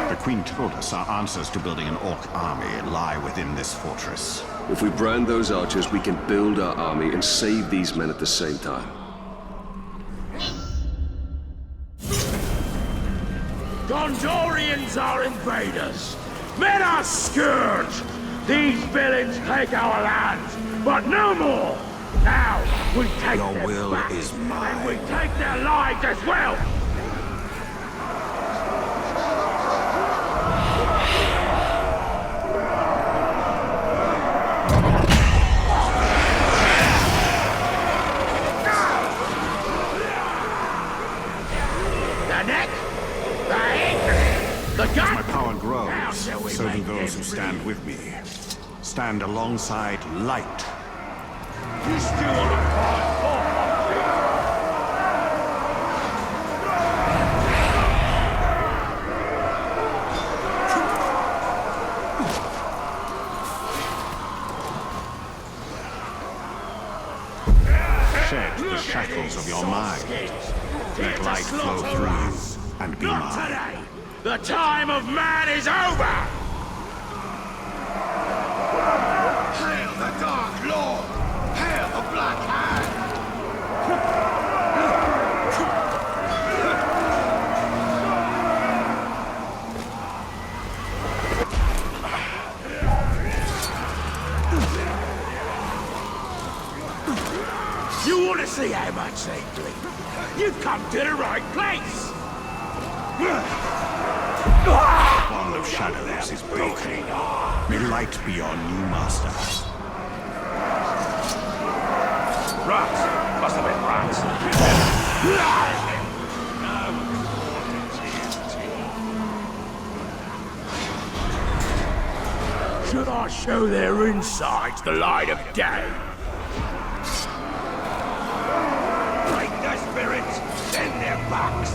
The Queen told us our answers to building an orc army lie within this fortress. If we brand those archers, we can build our army and save these men at the same time. Gondorians are invaders. Men are scourge. These villains take our lands, but no more. Now we take Your them will back, is mine. and we take their lives as well. As my power grows, so do those who stand with me. Stand alongside light. You still want to fight? Shed the shackles of your mind. Let light flow through you and be Not mine. today! The time of man is over! Hail the Dark Lord! Hail the Black Hand! You want to see how much they bleed? You've come to the right place! The bond of shadows is broken. May light be your new master. Rats! Must have been rats. Should I show their insides the light of day? Break their spirits, send their backs.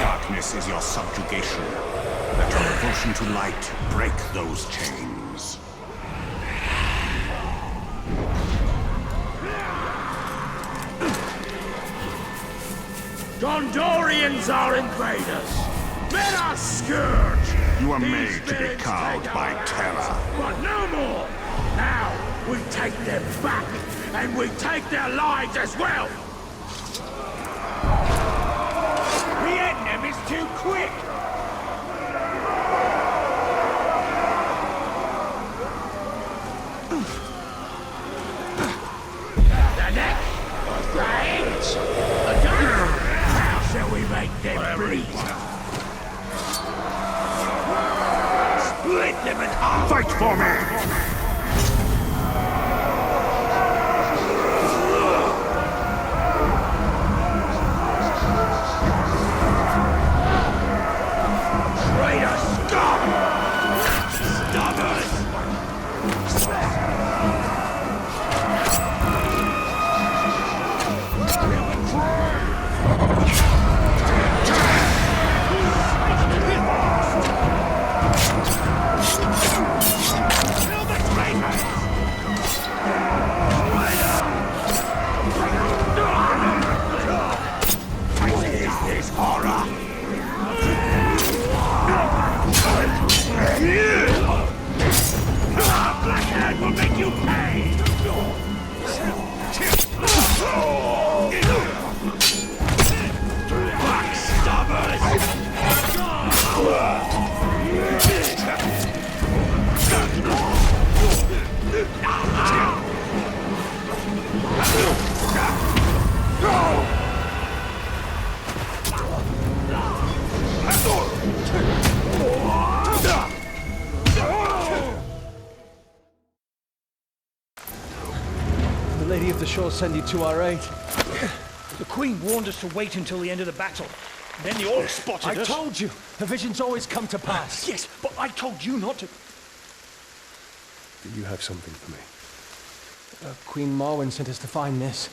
Darkness is your subjugation. Let your devotion to light break those chains. Gondorians are invaders. Men are scourge. You are These made to be villains cowed take by our terror. lands, but no more. Now we take them back, and we take their lives as well. The end is too quick. The neck, the hands, the gun. How shall we make them bleed? Split them in half. Fight for me! Traitor scum! Stubborn! Kill the traitors! What is this horror? Black Hand will make you pay! Backstabbers! The Lady of the Shore send you to our aid. The Queen warned us to wait until the end of the battle. Then the orcs spotted I us. told you, the visions always come to pass. Yes, but I told you not to. Do you have something for me? Queen Marwen sent us to find this.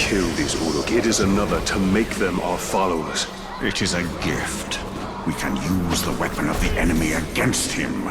kill these Uruk. It is another to make them our followers. It is a gift. We can use the weapon of the enemy against him.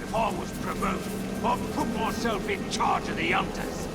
If I was promoted, I'd put myself in charge of the hunters.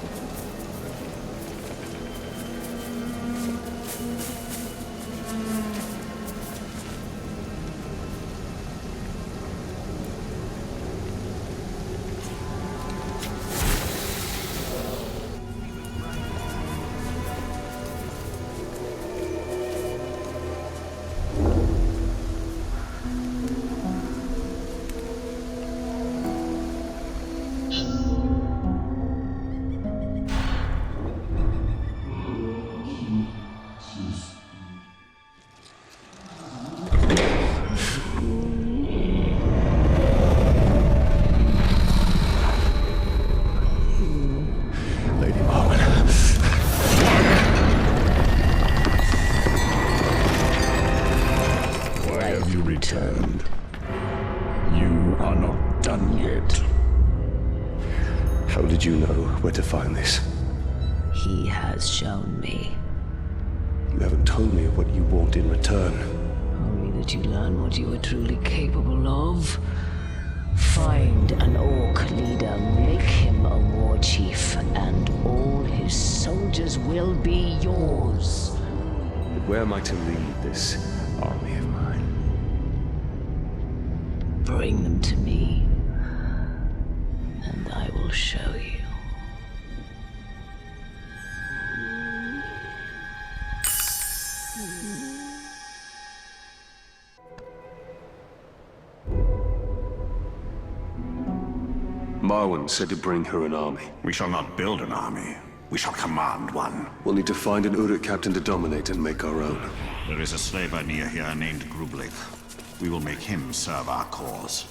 How did you know where to find this? He has shown me. You haven't told me what you want in return. Only that you learn what you are truly capable of. Find an orc leader, make him a war chief, and all his soldiers will be yours. But where am I to lead this army of mine? Bring them to me, and I will show you. Marwan said to bring her an army. We shall not build an army. We shall command one. We'll need to find an Uruk captain to dominate and make our own. There is a slaver near here named Grublik. We will make him serve our cause.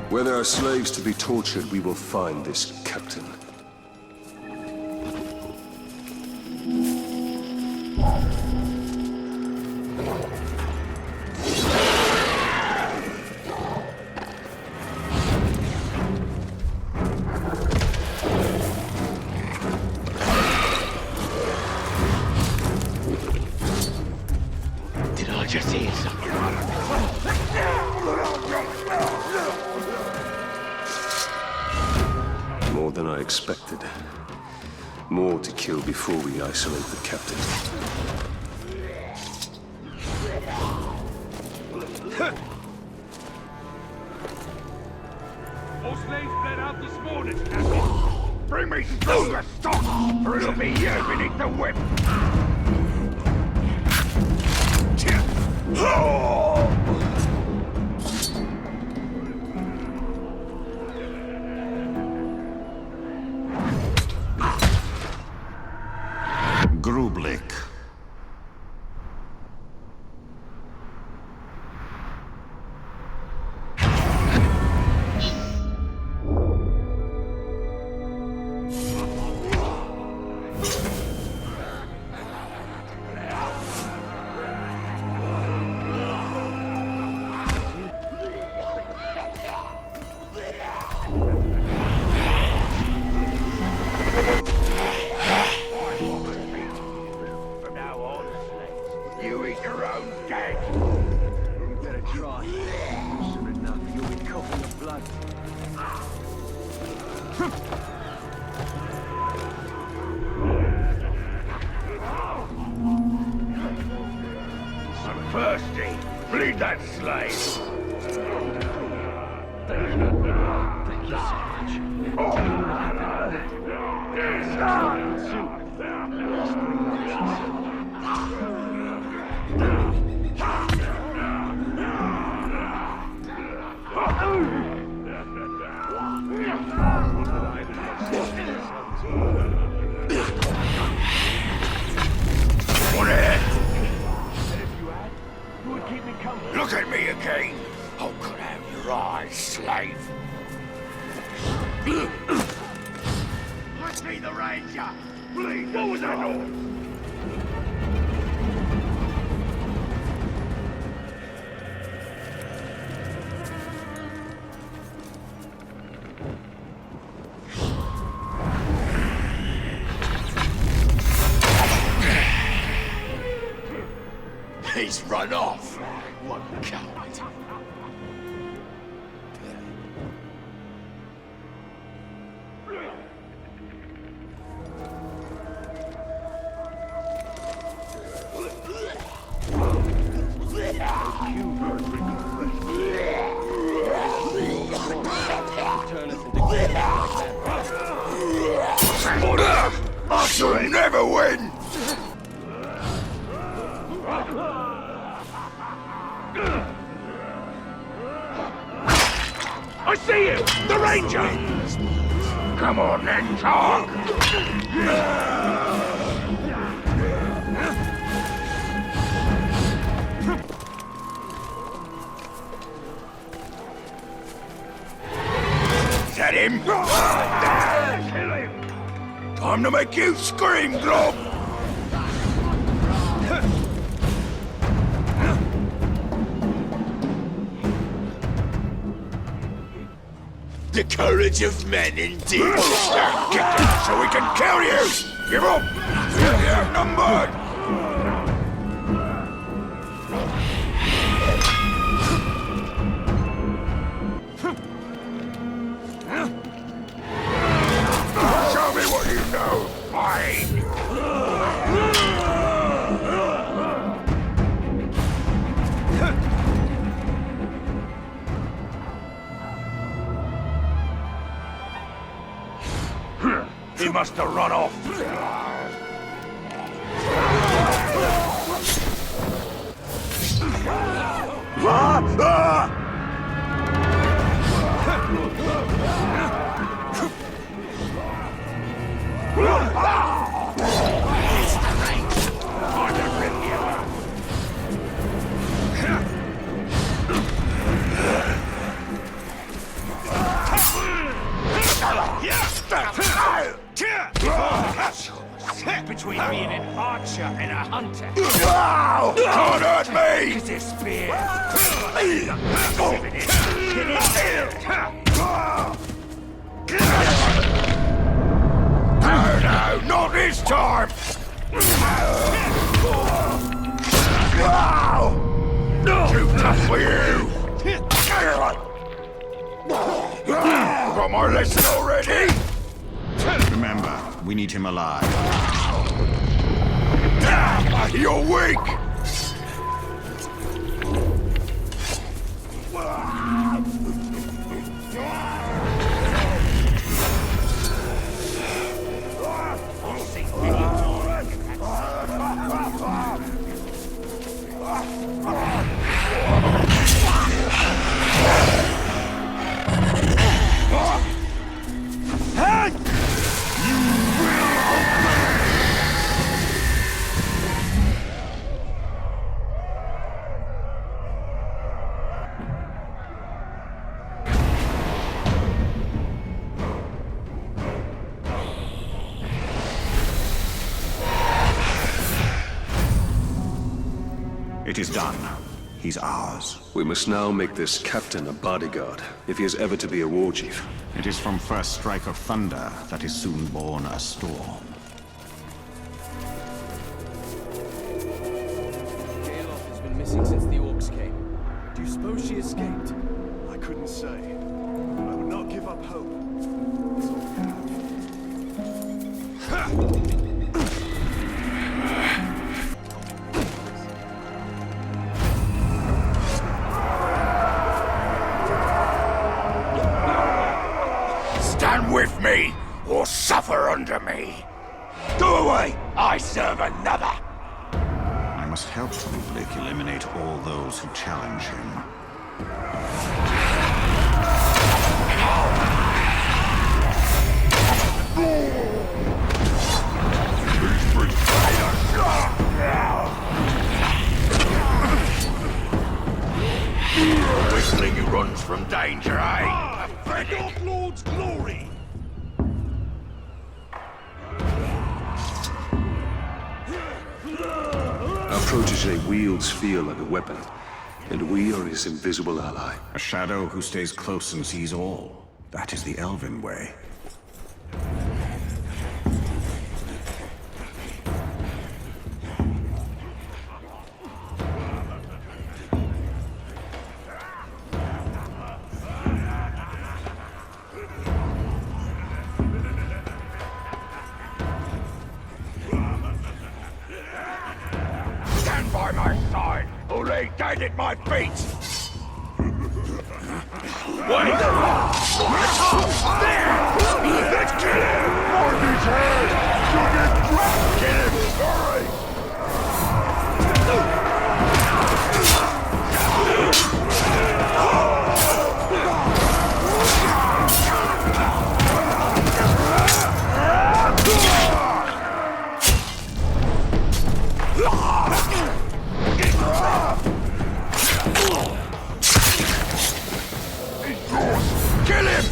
Where there are slaves to be tortured, we will find this captain. Did I just hear something? More than I expected. More to kill before we isolate the captain. All slaves bled out this morning, Captain. Bring me stronger stock, or it'll be you beneath the whip. Grublik. Lead that slave! Thank you so much. Look at me again! Oh, could I have your eyes, slave? Let's see the ranger! Please, what was that noise? He's run off. What a coward. You'll never win! I see you! The ranger! Come on then, talk! Is that him? Kill him! Time to make you scream, Glob! The courage of men, indeed. Get down so we can kill you! Give up! You're outnumbered! Show me what you know, fine! He must have run off. Between being an archer and a hunter. Wow! Can't hurt me! Is this spear? No, not this time! Wow! Too tough for you! Got my lesson already? Remember, we need him alive. You're weak! It is done. He's ours. We must now make this captain a bodyguard, if he is ever to be a war chief. It is from first strike of thunder that is soon born a storm. Ioreth has been missing since the orcs came. Do you suppose she escaped? I couldn't say. I would not give up hope. That's all we have. after me. Go away! I serve another! I must help Uruk eliminate all those who challenge him. Whistling who runs from danger, eh? The Elf Lord's glory! Our protege wields fear like a weapon, and we are his invisible ally. A shadow who stays close and sees all. That is the Elven way. Stand by my side, or lay dead at my feet! Wait! There! Let's kill him! On his head! You'll get dropped! Kill him! Hurry! Kill him!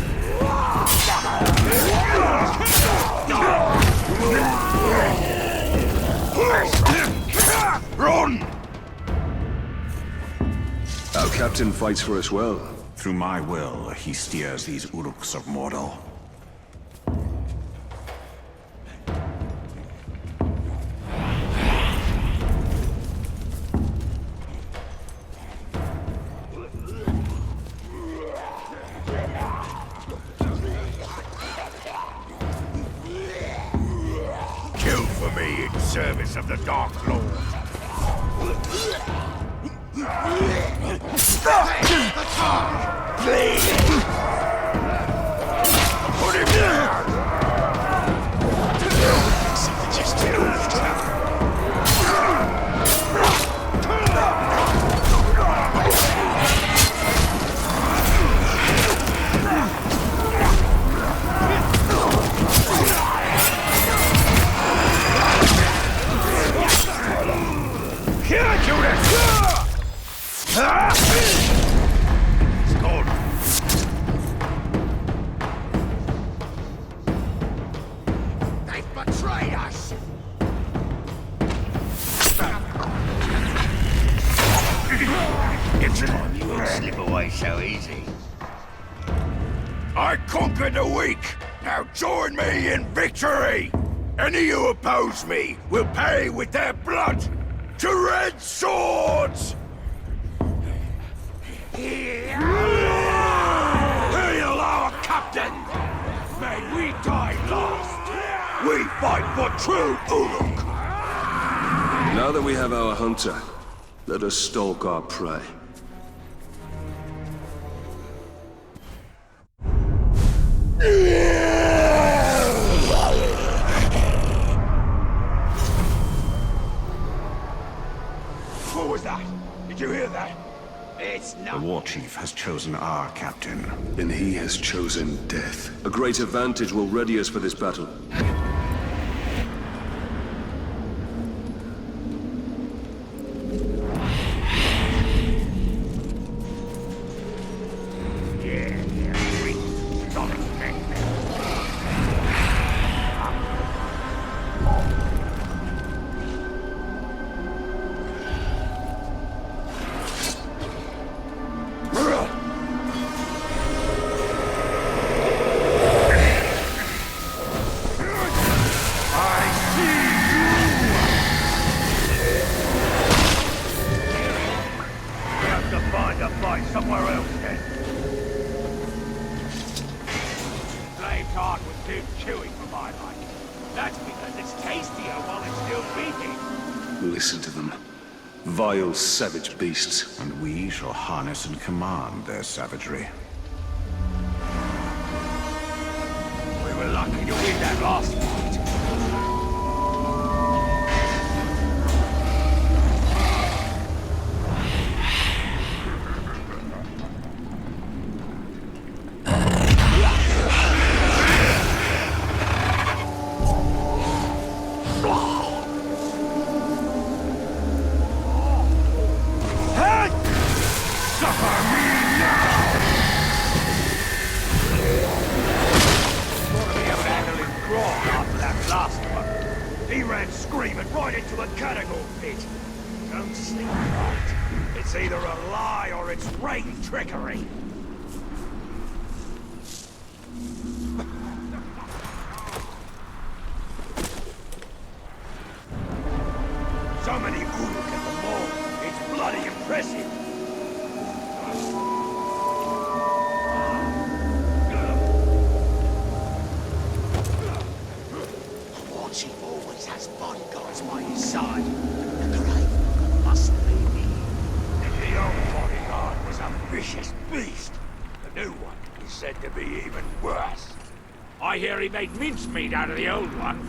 Run! Our captain fights for us well. Through my will, he steers these Uruks of Mordor. Kill for me in service of the Dark Lord. Please! Put him down! Just It's gone. They've betrayed us. Next time you won't slip away so easy. I conquered the weak. Now join me in victory. Any who oppose me will pay with their blood to red swords. Hail our captain! May we die last! We fight for true Uruk! Now that we have our hunter, let us stalk our prey. What was that? Did you hear that? It's The not... war chief has chosen our captain. And he has chosen death. A great advantage will ready us for this battle. Somewhere else then. Flame's heart was too chewy for my liking. That's because it's tastier while it's still beating. Listen to them. Vile, savage beasts. And we shall harness and command their savagery. We were lucky to win that last fight. he ran screaming right into a cannibal pit. Don't sleep right. It's either a lie or it's wraith trickery. So many Uruk at the mall. It's bloody impressive. Warchief always has bodyguards by his side. The grave must be me. The old bodyguard was a vicious beast. The new one is said to be even worse. I hear he made mincemeat out of the old one.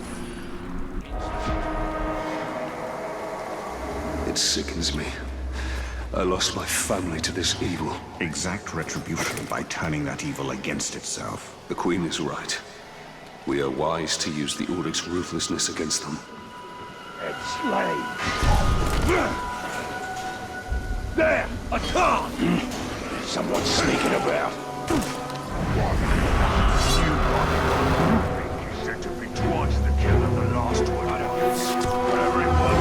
It sickens me. I lost my family to this evil. Exact retribution by turning that evil against itself. The Queen is right. We are wise to use the Uruk's ruthlessness against them. Enslaved. There! A car! Someone's sneaking about. You said to be twice the kill of the last one. I don't know. Everyone,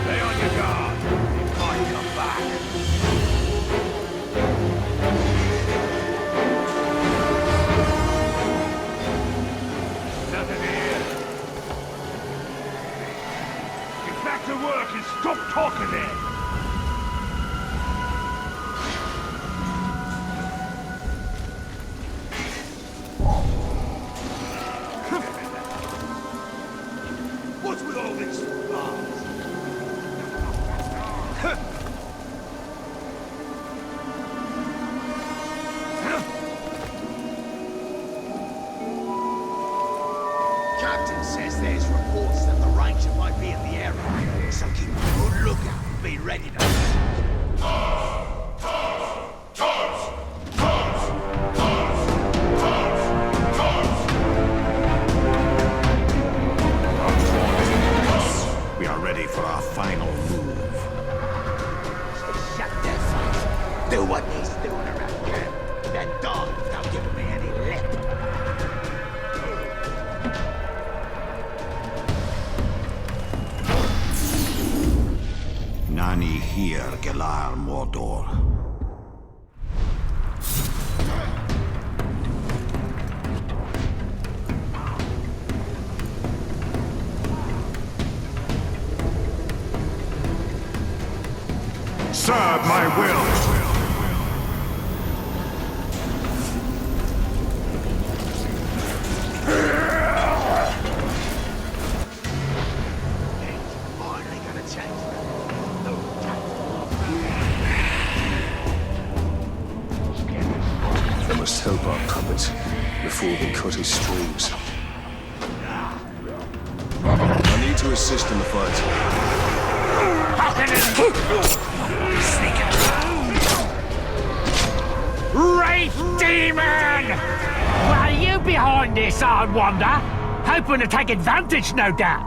stay on your guard. He might come back. Nothing here. Get back to work and stop talking there. What's with all these bars? Captain says there's reports that the Ranger might be in the area, so keep a good lookout and be ready to... We are ready for our final move. Shut their face. Do what needs doing around here. Then die without giving me any lip. Nani here, Gelar Mordor. Serve my will! Finally gonna change They must help our puppet before they cut his strings. I need to assist in the fight. Wraith demon! What are you behind this, I wonder? Hoping to take advantage, no doubt.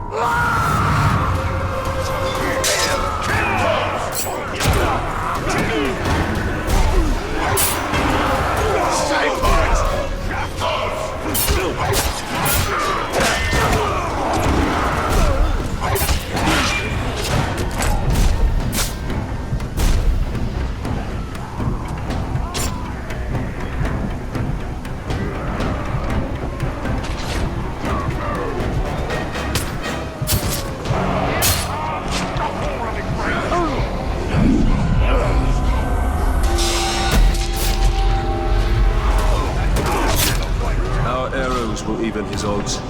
Our arrows will even his odds.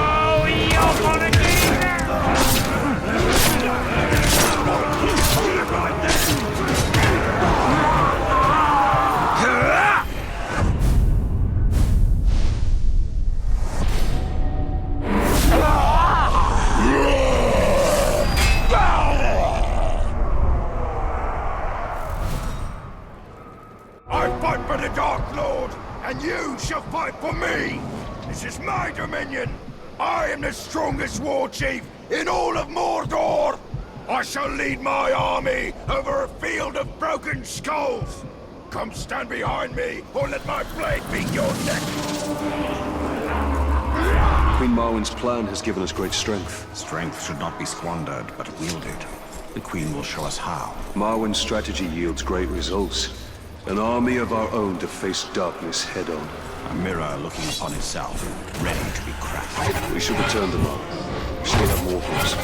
Oh, you're gonna get it! I fight for the Dark Lord, and you shall fight for me! This is my dominion! I am the strongest war chief in all of Mordor! I shall lead my army over a field of broken skulls! Come stand behind me, or let my blade beat your neck! Queen Marwen's plan has given us great strength. Strength should not be squandered, but wielded. The Queen will show us how. Marwen's strategy yields great results. An army of our own to face darkness head-on. A mirror looking upon itself, ready to be cracked. We should return to Marwen. We still have more for us.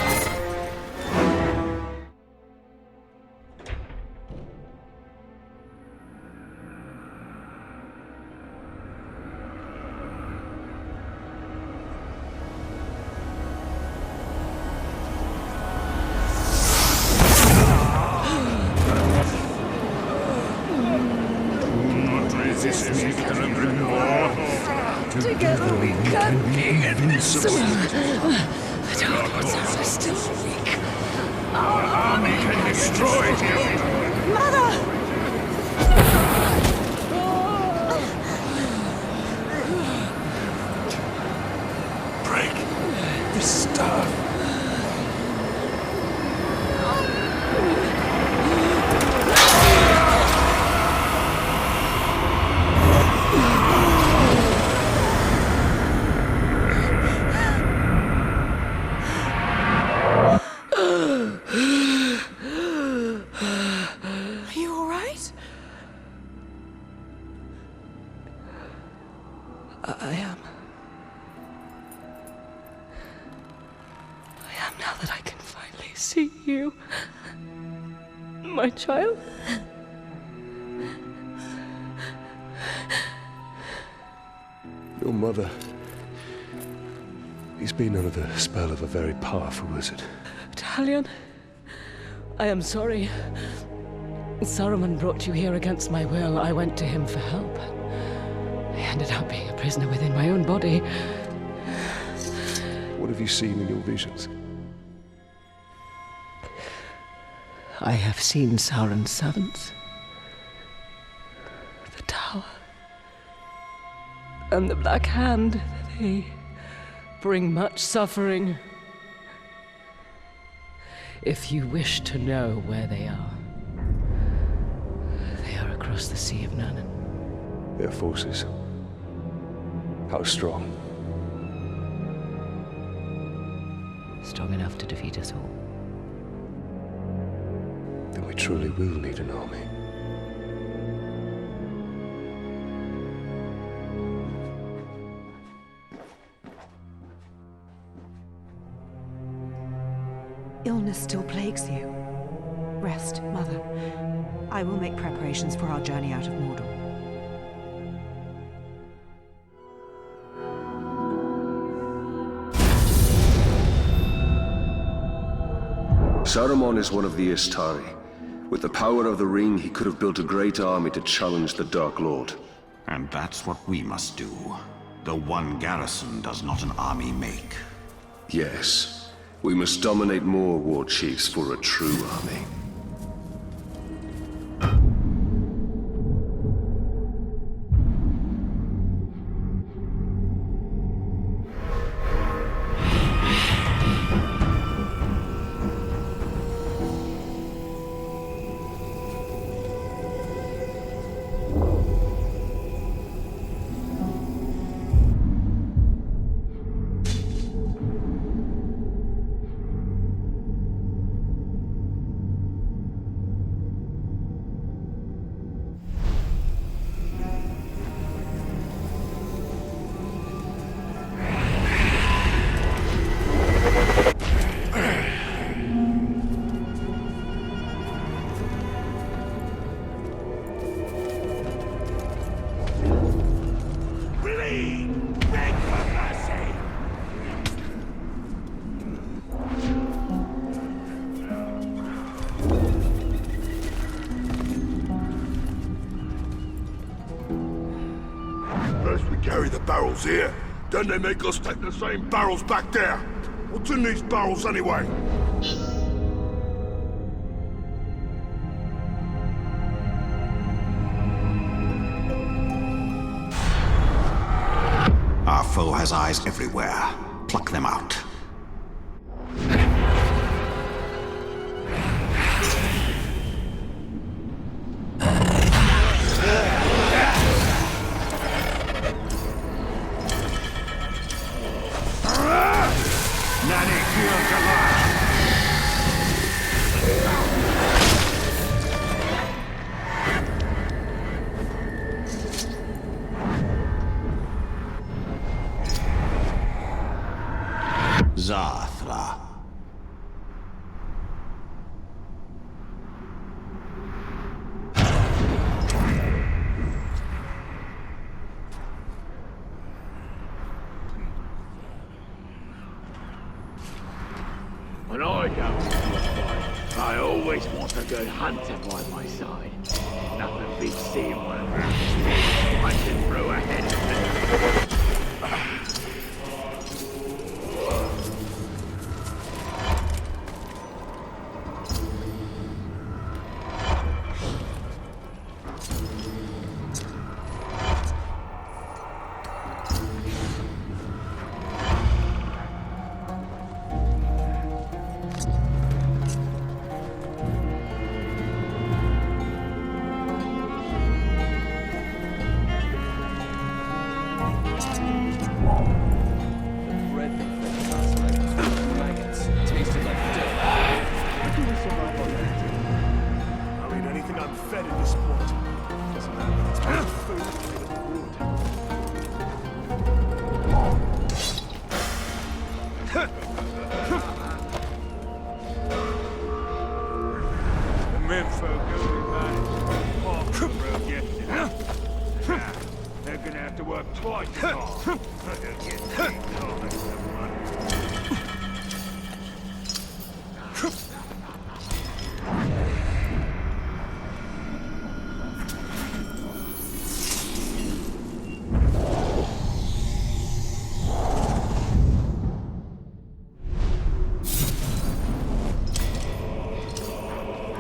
Together we can be invincible. The Dark Lords are still weak. Our army can destroy him. Mother! Break the staff. I am now that I can finally see you, my child. Your mother. He's been under the spell of a very powerful wizard. Talion, I am sorry. Saruman brought you here against my will. I went to him for help. I ended up being a prisoner within my own body. What have you seen in your visions? I have seen Sauron's servants. The tower. And the Black Hand. They bring much suffering. If you wish to know where they are across the Sea of Nurnen. Their forces. How strong? Strong enough to defeat us all. Then we truly will need an army. Illness still plagues you. Rest, Mother. I will make preparations for our journey out of Mordor. Saruman is one of the Istari. With the power of the ring, he could have built a great army to challenge the Dark Lord. And that's what we must do. The one garrison does not an army make. Yes. We must dominate more war chiefs for a true army. Here. Then they make us take the same barrels back there. What's in these barrels anyway? Our foe has eyes everywhere. Pluck them out. Nanny killed the last. Zathra. When I go to a fight, I always want a good hunter by my side. Nothing beats seeing one of them punching through a head of me.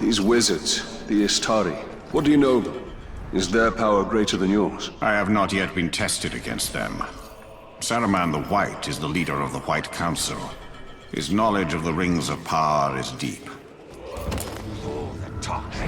These wizards, the Istari, what do you know of them? Is their power greater than yours? I have not yet been tested against them. Saruman the White is the leader of the White Council. His knowledge of the Rings of Power is deep. All the toxins.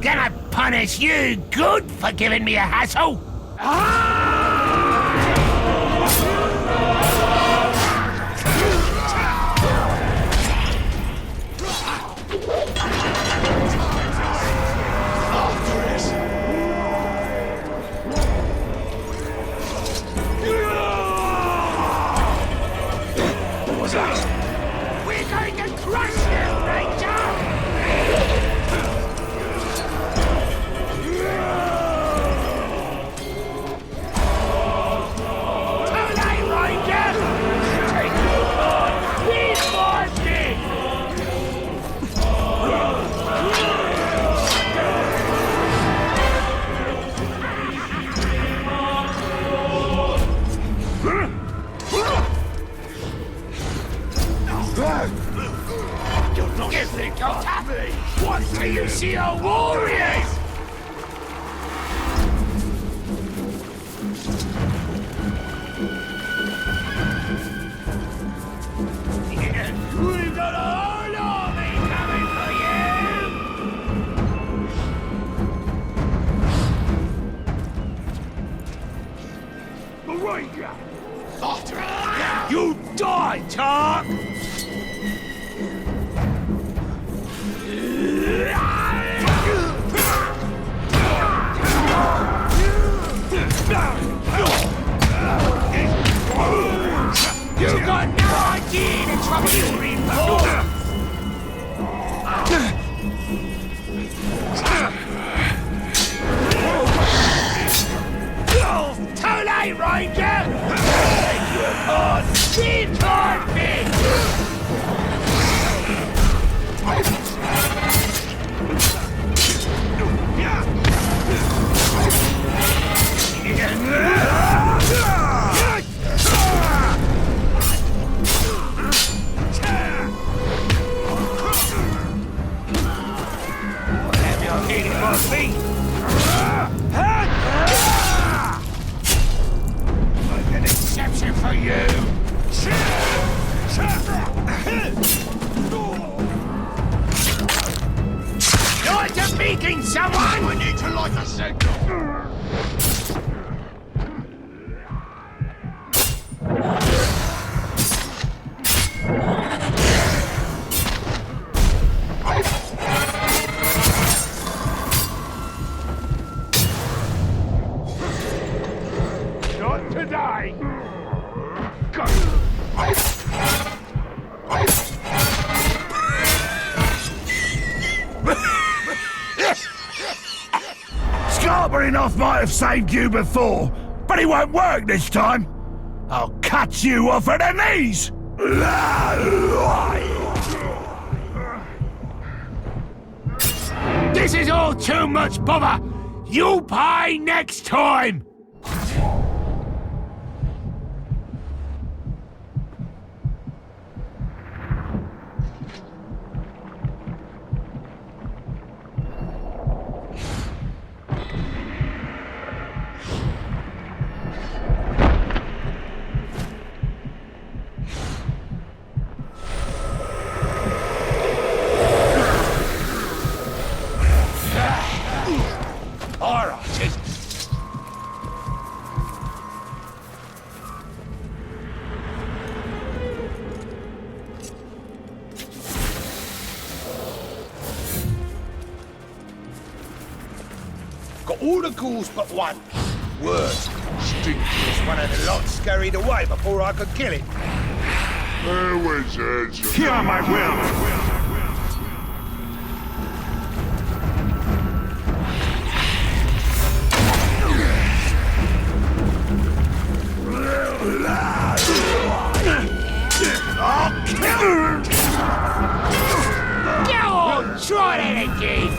Gonna punish you good for giving me a hassle? We're going to crush you, Ranger! you see our warriors! We've got a whole army coming for you! The Ranger! You die, Tark! You got no idea the trouble you're in for! Too late, Ranger! You're on! Sit on me! Like an exception for you! You're to beacon someone! We need to light a signal! Not today! Go! Scarpering off might have saved you before, but it won't work this time. I'll cut you off at the knees! This is all too much bother! You'll pay next time! Got all the ghouls but one. Worse, Stinkiest one of the lot scurried away before I could kill it. There was it. Hear my will! Go on, try that again!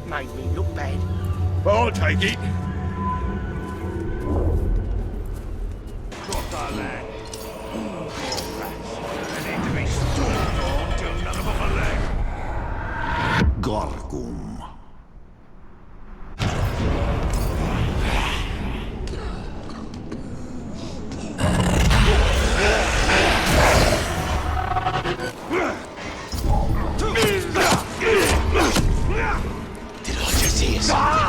Made me look bad. I'll take it. Drop our land. They need to be stormed on till none of them are left. Gorgum. Did I just hear something?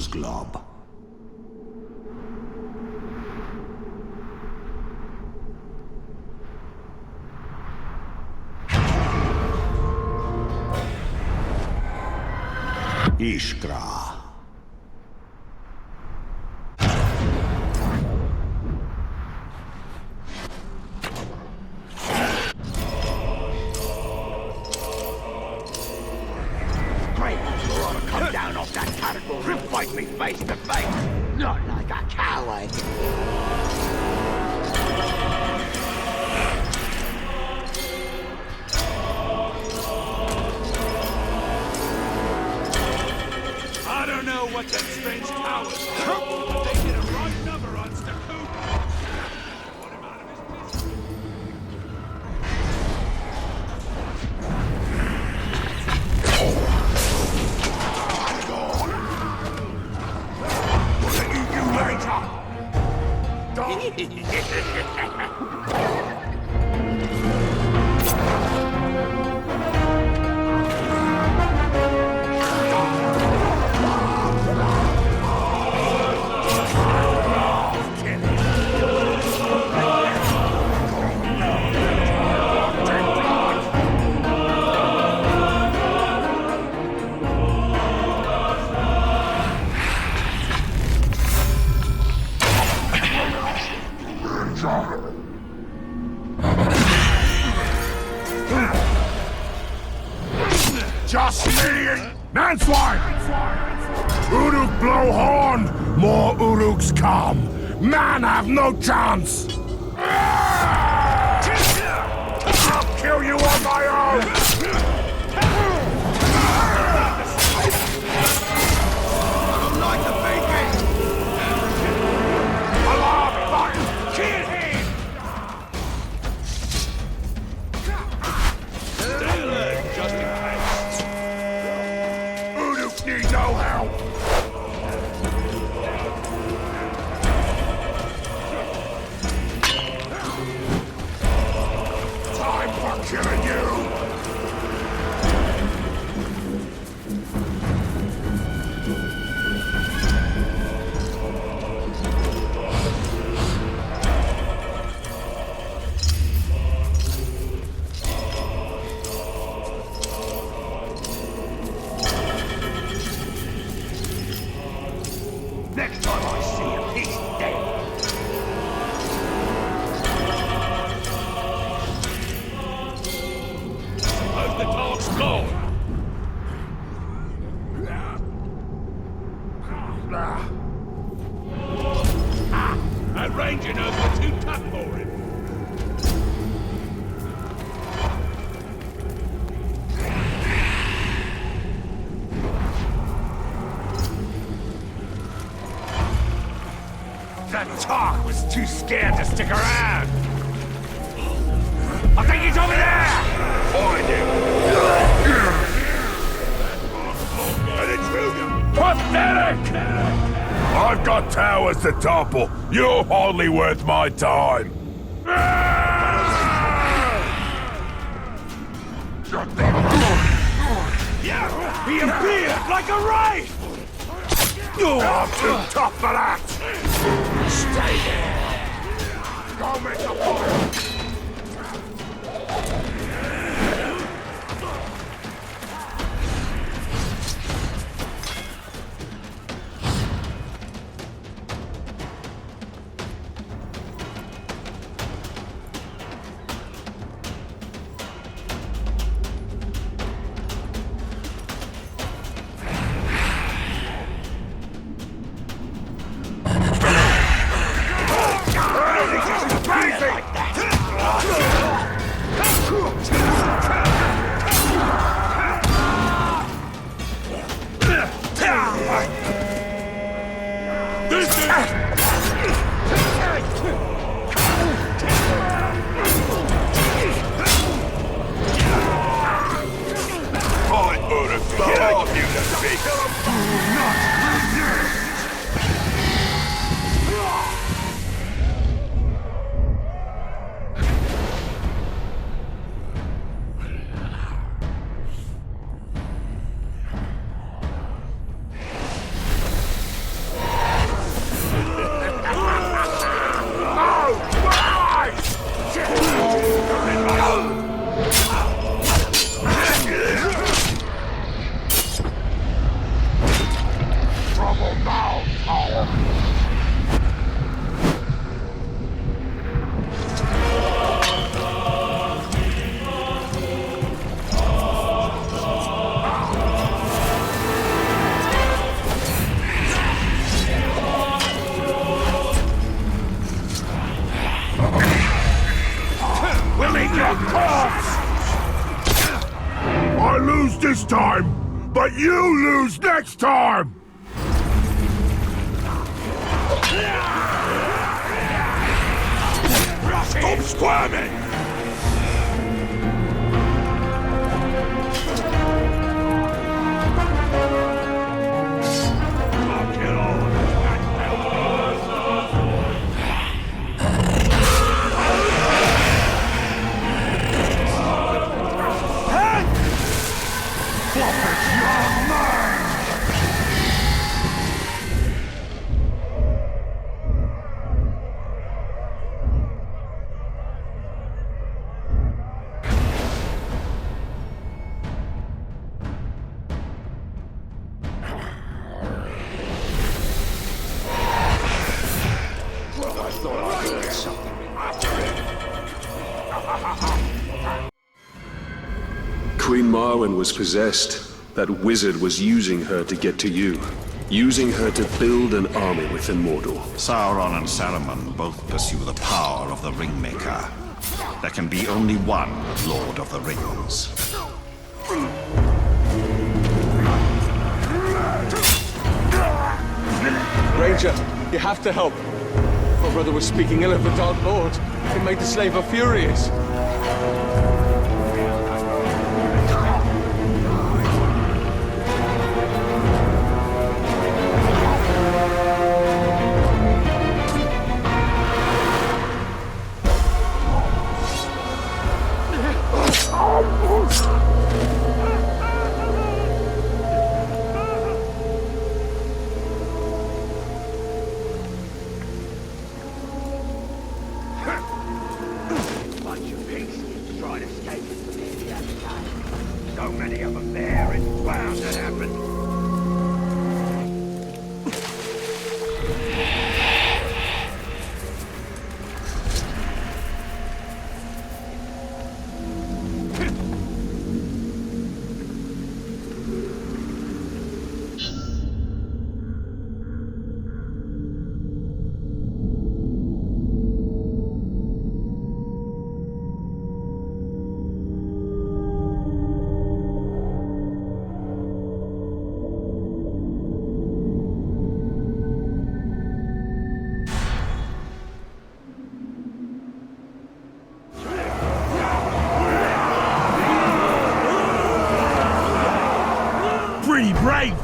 Sauron's glob. Ishkra. Come down off that catapult and fight me face to face, not like a coward. I don't know what that strange cowards are, but they did a right number on Syakah. Put him out of his business. Just me and Manswine! Uruk blow horn! More Uruks come! Man have no chance! I'll kill you on my own! Like a baby! Alarm fire! Kill him! Stay alert, just in case. Uruk needs no help! Time for killing you! Next time I see him, he's dead. How's the talks going? That ranger knows we're too tough for him. That talk was too scared to stick around. I think he's over there! Find him! An intruder! Pathetic! I've got towers to topple. You're hardly worth my time. He appeared like a wraith! You're too tough for that! Stay there! Go make a fire! I lose this time, but you lose next time! Stop squirming! Queen Marwen was possessed. That wizard was using her to get to you. Using her to build an army within Mordor. Sauron and Saruman both pursue the power of the Ringmaker. There can be only one Lord of the Rings. Ranger, you have to help. My brother was speaking ill of the Dark Lord. It made the slaver furious.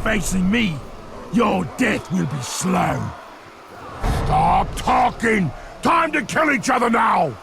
Facing me, your death will be slow. Stop talking! Time to kill each other now!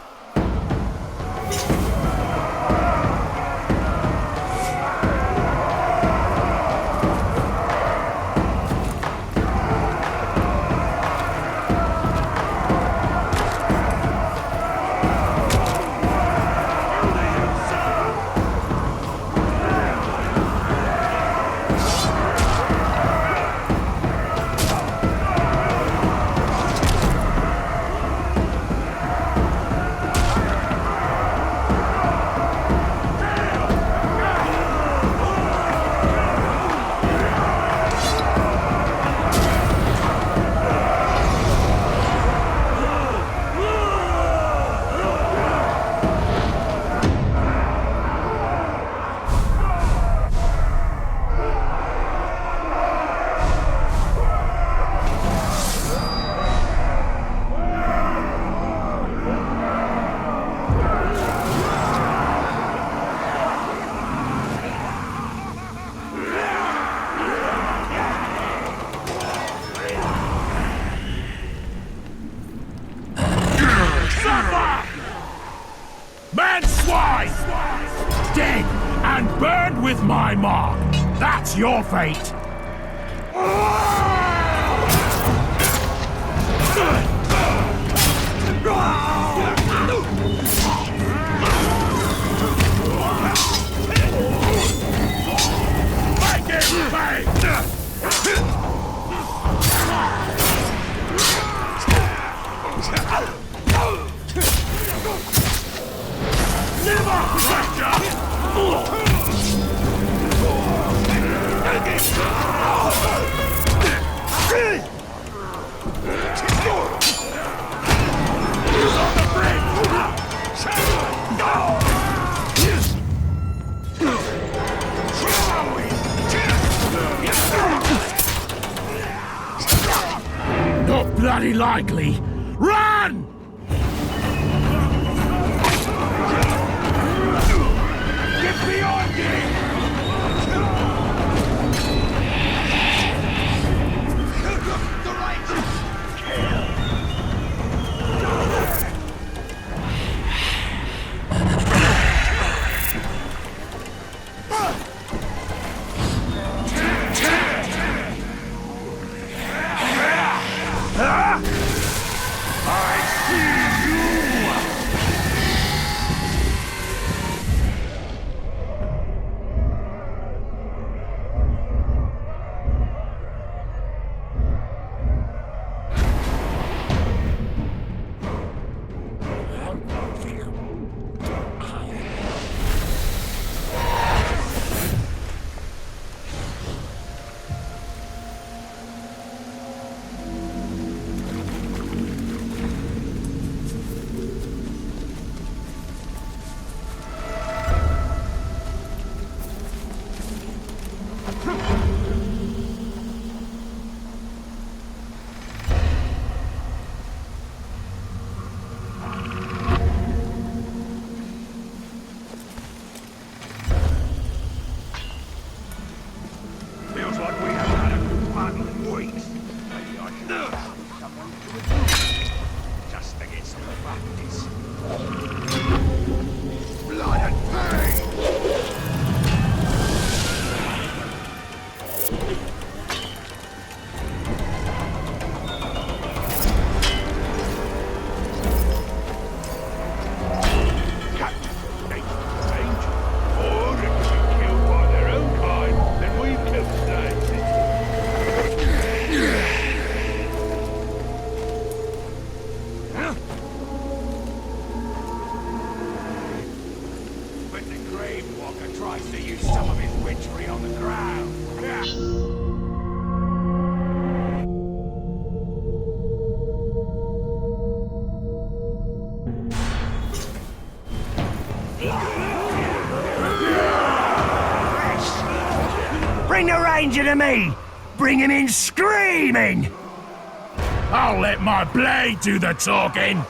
Dead and burned with my mark. That's your fate. Make it pay! Not bloody likely. Run! Get beyond it! Bring the ranger to me! Bring him in screaming! I'll let my blade do the talking!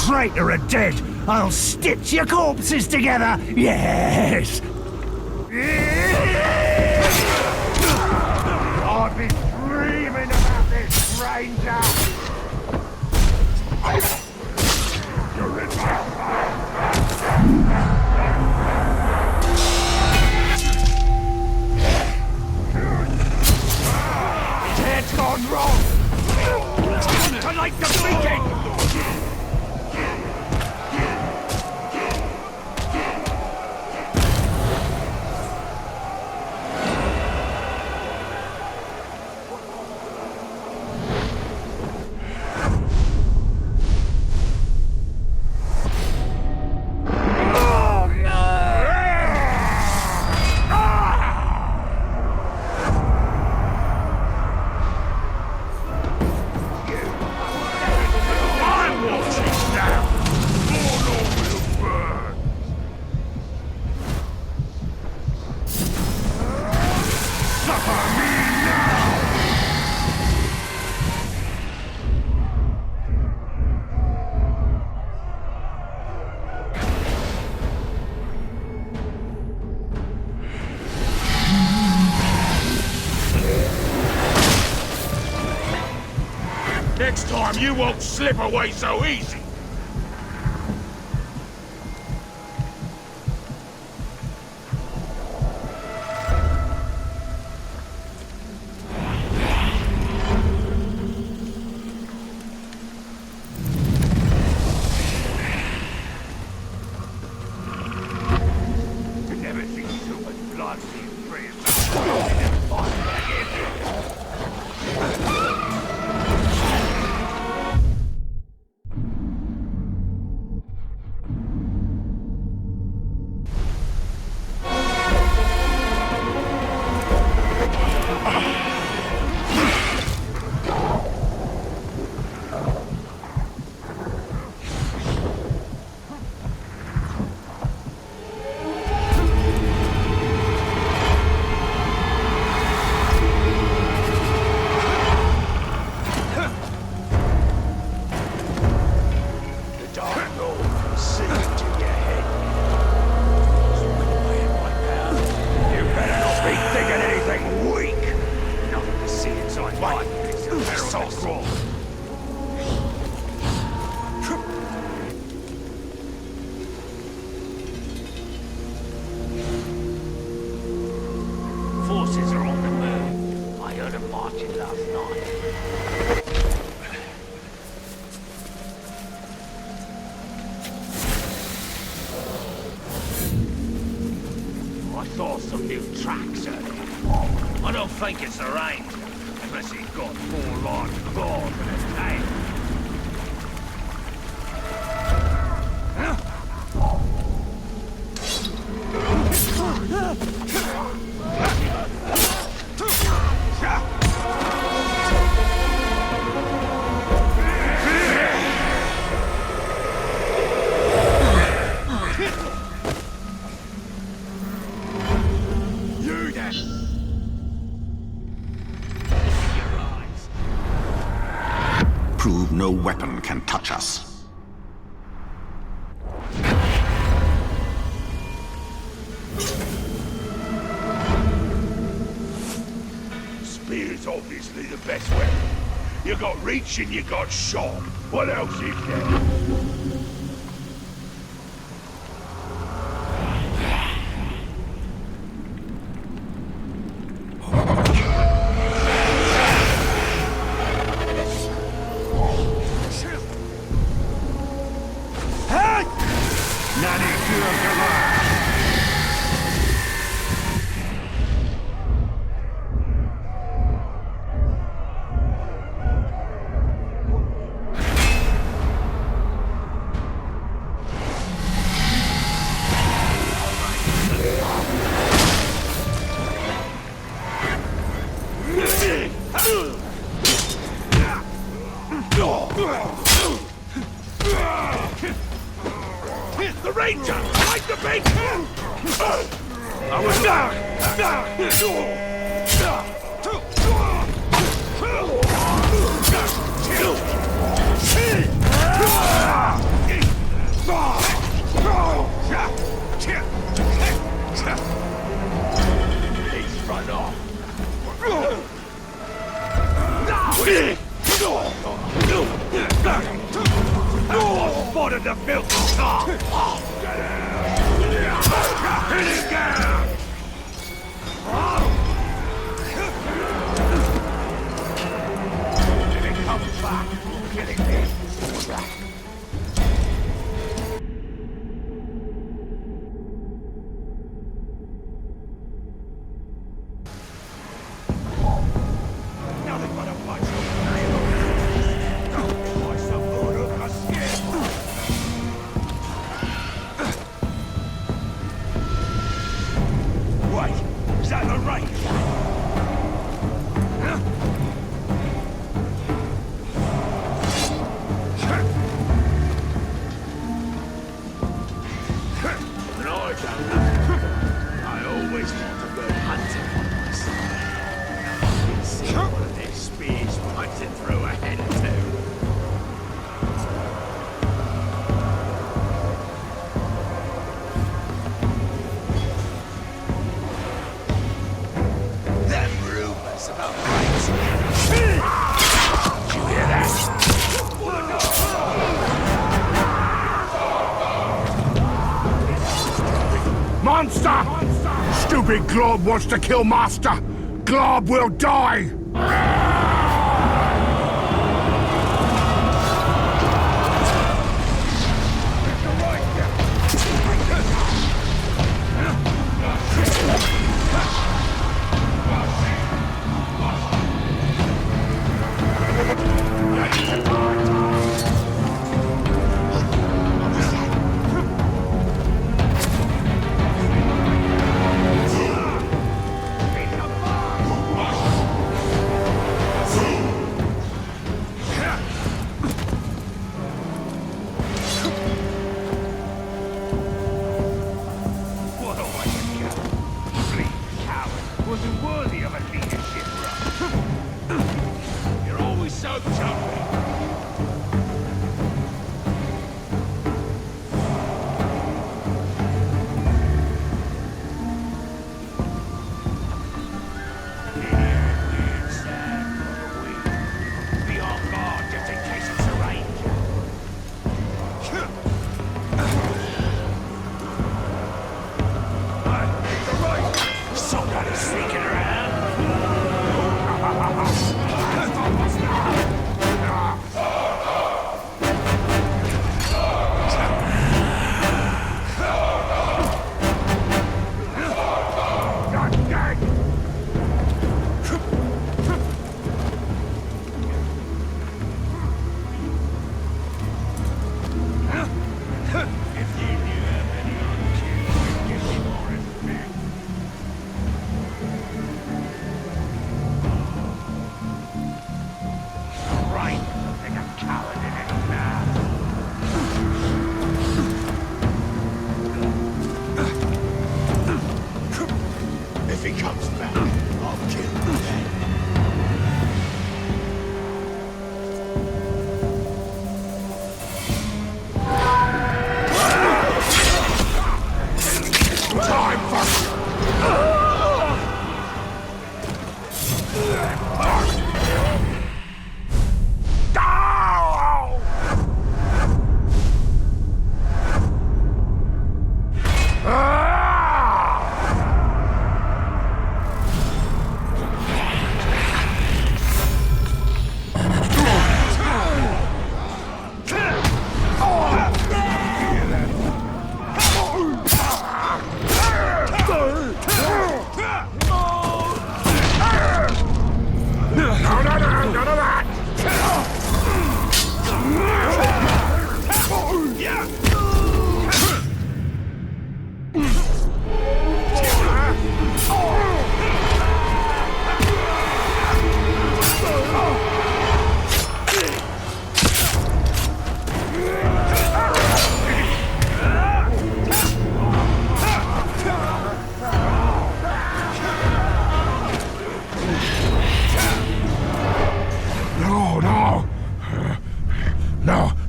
Traitor are dead, I'll stitch your corpses together, yes! I've been dreaming about this, Ranger! You're in my His head's gone wrong! Tonight the meeting! Next time you won't slip away so easy. Forces are on the move. I heard them marching last night. I saw some new tracks earlier. I don't think it's the ranger, unless he's got 4 large claws and a tail. Prove no weapon can touch us. Spear's obviously the best weapon. You got reach and you got shot. What else is there? The ranger! Like the bait! I was He's run off. Spotted the filthy tar! Hit it down! If it comes back, kill it then. Now they've got a bunch of Wait, is that the ranger? Monster! Stupid Glob wants to kill Master! Glob will die!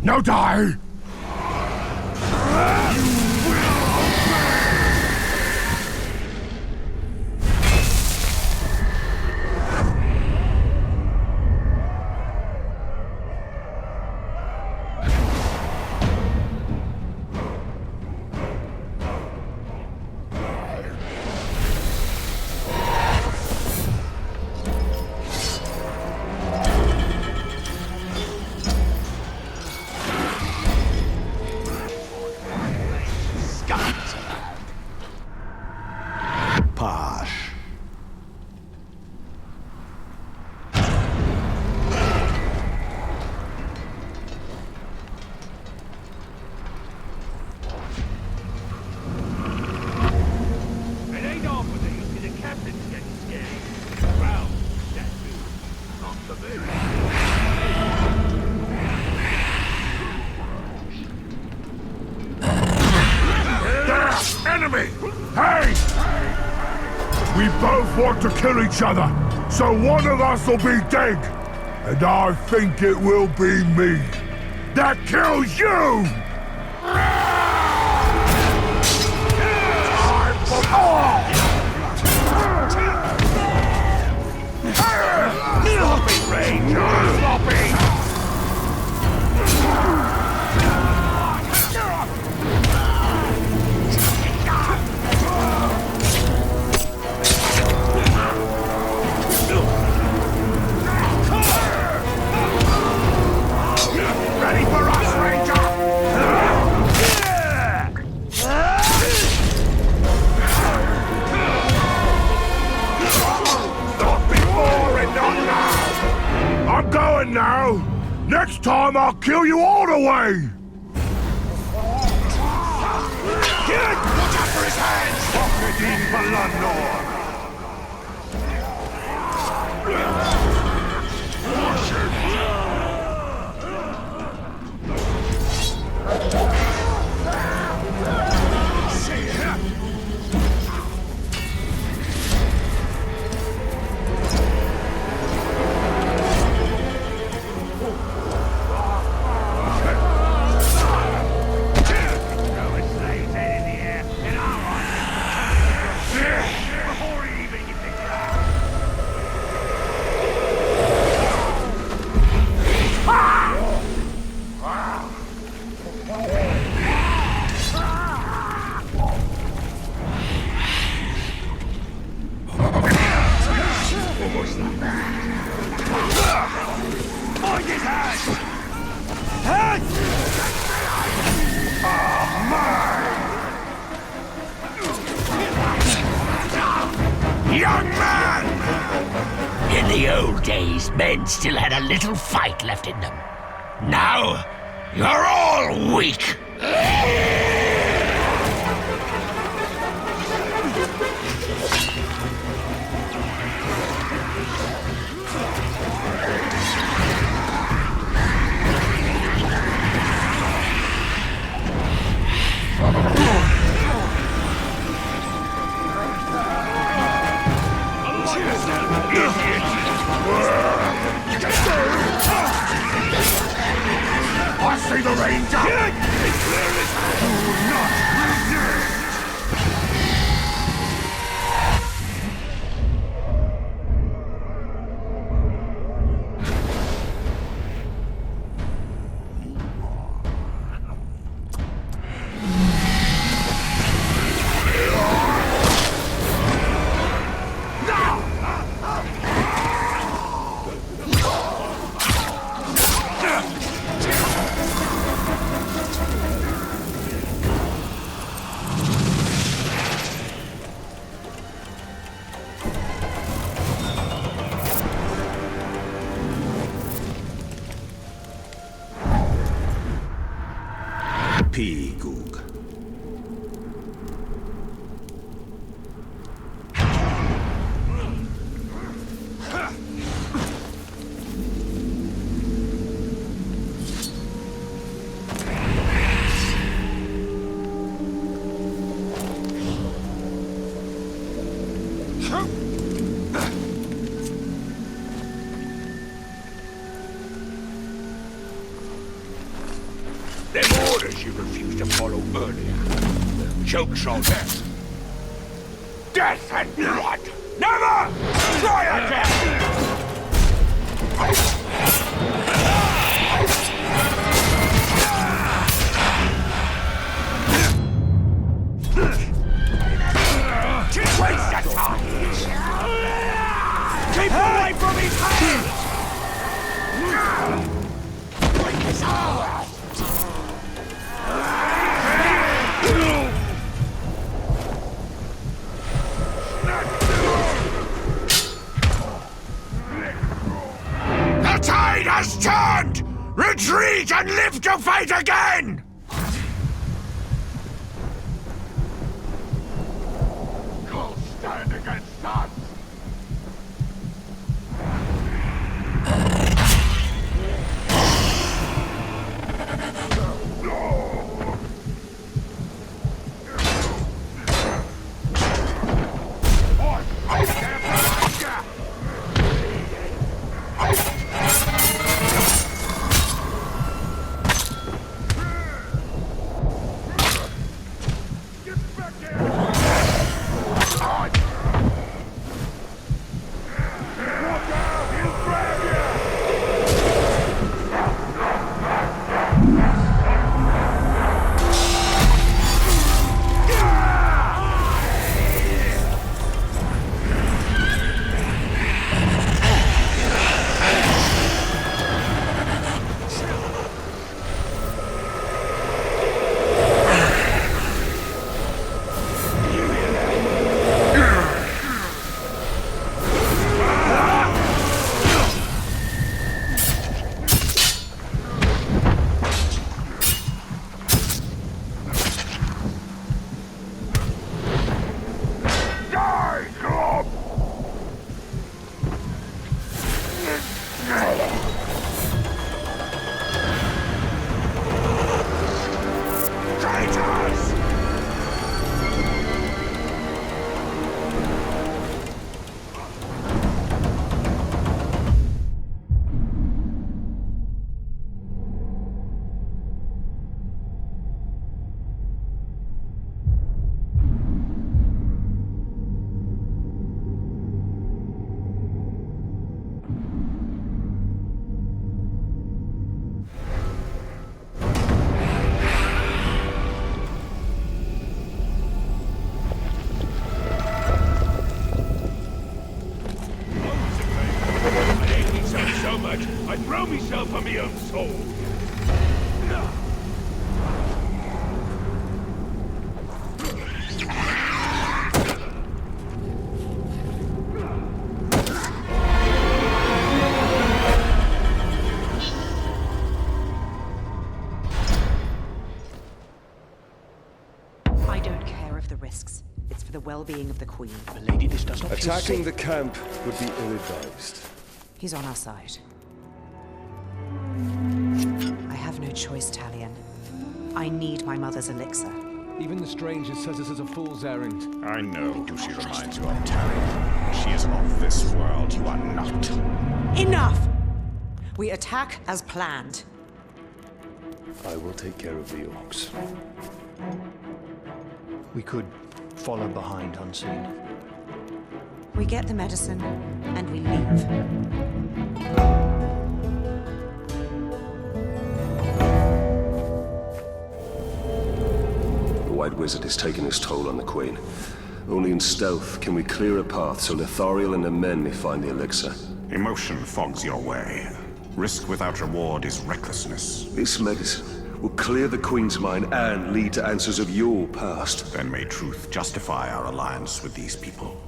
No, die! Enemy! Hey! We both want to kill each other, so one of us will be dead. And I think it will be me. That kills you! Sloppy Ranger! Sloppy! I'll kill you all the way! Kid! Watch out for his hands! Fucking Balundor! Men still had a little fight left in them. Now, you're all weak. I see the ranger! Do not resist! Goog. Them orders you refused to follow earlier. Joke's on them. Death and blood! Never! Try again! Waste of time! Keep away from his hands! Break his arm! The tide has turned! Retreat and live to fight again! You'll stand against us! don't care of the risks. It's for the well-being of the Queen. Lady, this does not feel Attacking safe. the camp would be ill-advised. He's on our side. I have no choice, Talion. I need my mother's elixir. Even the stranger says this is a fool's errand. I know who she reminds you of, Talion. She is of this world. You are not. Enough! We attack as planned. I will take care of the orcs. We could follow behind unseen. We get the medicine, and we leave. The White Wizard has taken his toll on the Queen. Only in stealth can we clear a path so Nethariel and her men may find the elixir. Emotion fogs your way. Risk without reward is recklessness. This medicine will clear the Queen's mind and lead to answers of your past. Then may truth justify our alliance with these people.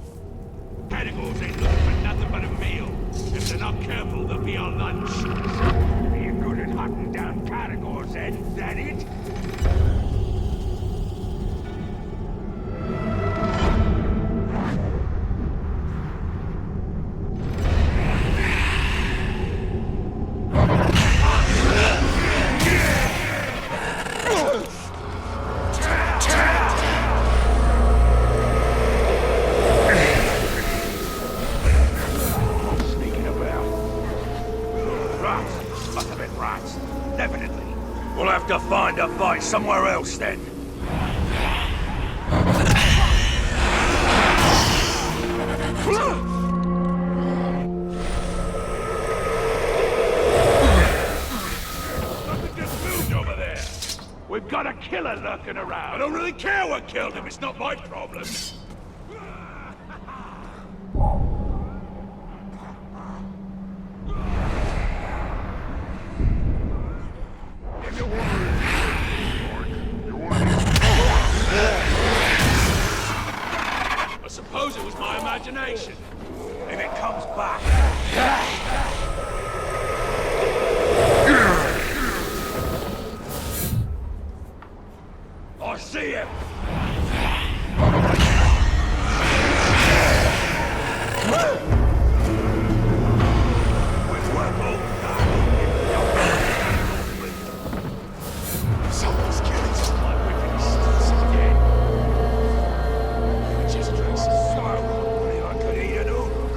Categories ain't looking for nothing but a meal. If they're not careful, they'll be our lunch. Are you good at hunting down categories, then? Is that it? To find a fight somewhere else, then. Nothing just moved over there. We've got a killer lurking around. I don't really care what killed him. It's not my problem. I suppose it was my imagination. If it comes back. I see him. Someone's killing some of my wickedness again. Just drink some Sauron. I could eat an Uruk.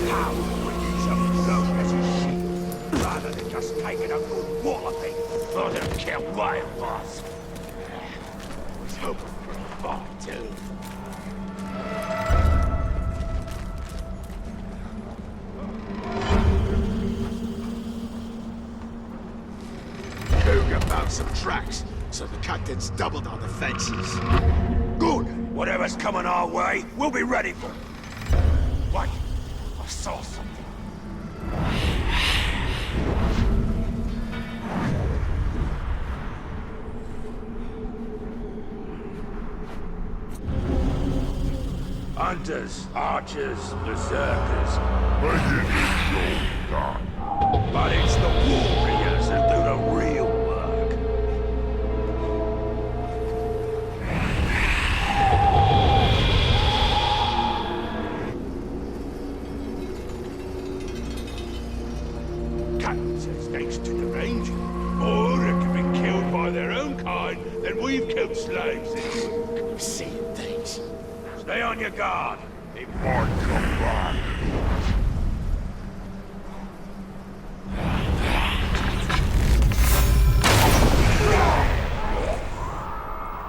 How would use a bloke as a shield, rather than just taking a good walloping, rather than kill my boss? I was hoping for a fight, too. Cougar found some tracks, so the captain's doubled our defenses. Good! Whatever's coming our way, we'll be ready for it. Wait, I saw something. Hunters, archers, berserkers. But it's the warriors who do the real work. Captain says thanks to the range, more that have been killed by their own kind than we've killed slaves in Uruk. Seeing things. Stay on your guard. It might come back.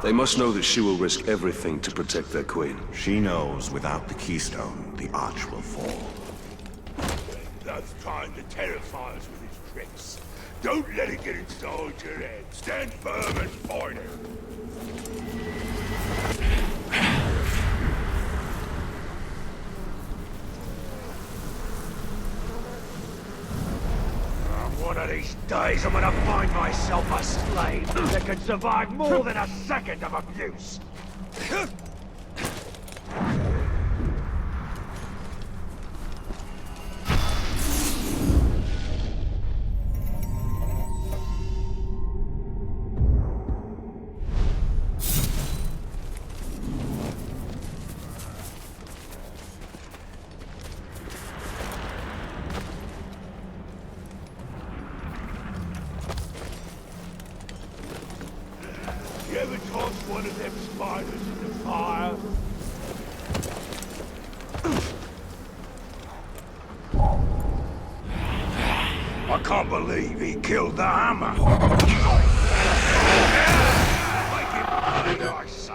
They must know that she will risk everything to protect their queen. She knows without the keystone, the arch will fall. That's trying to terrify us with his tricks. Don't let it get inside your head. Stand firm and fight it. One of these days, I'm gonna find myself a slave that can survive more than a second of abuse. I can't believe he killed the Hammer. Make him bleed, I say.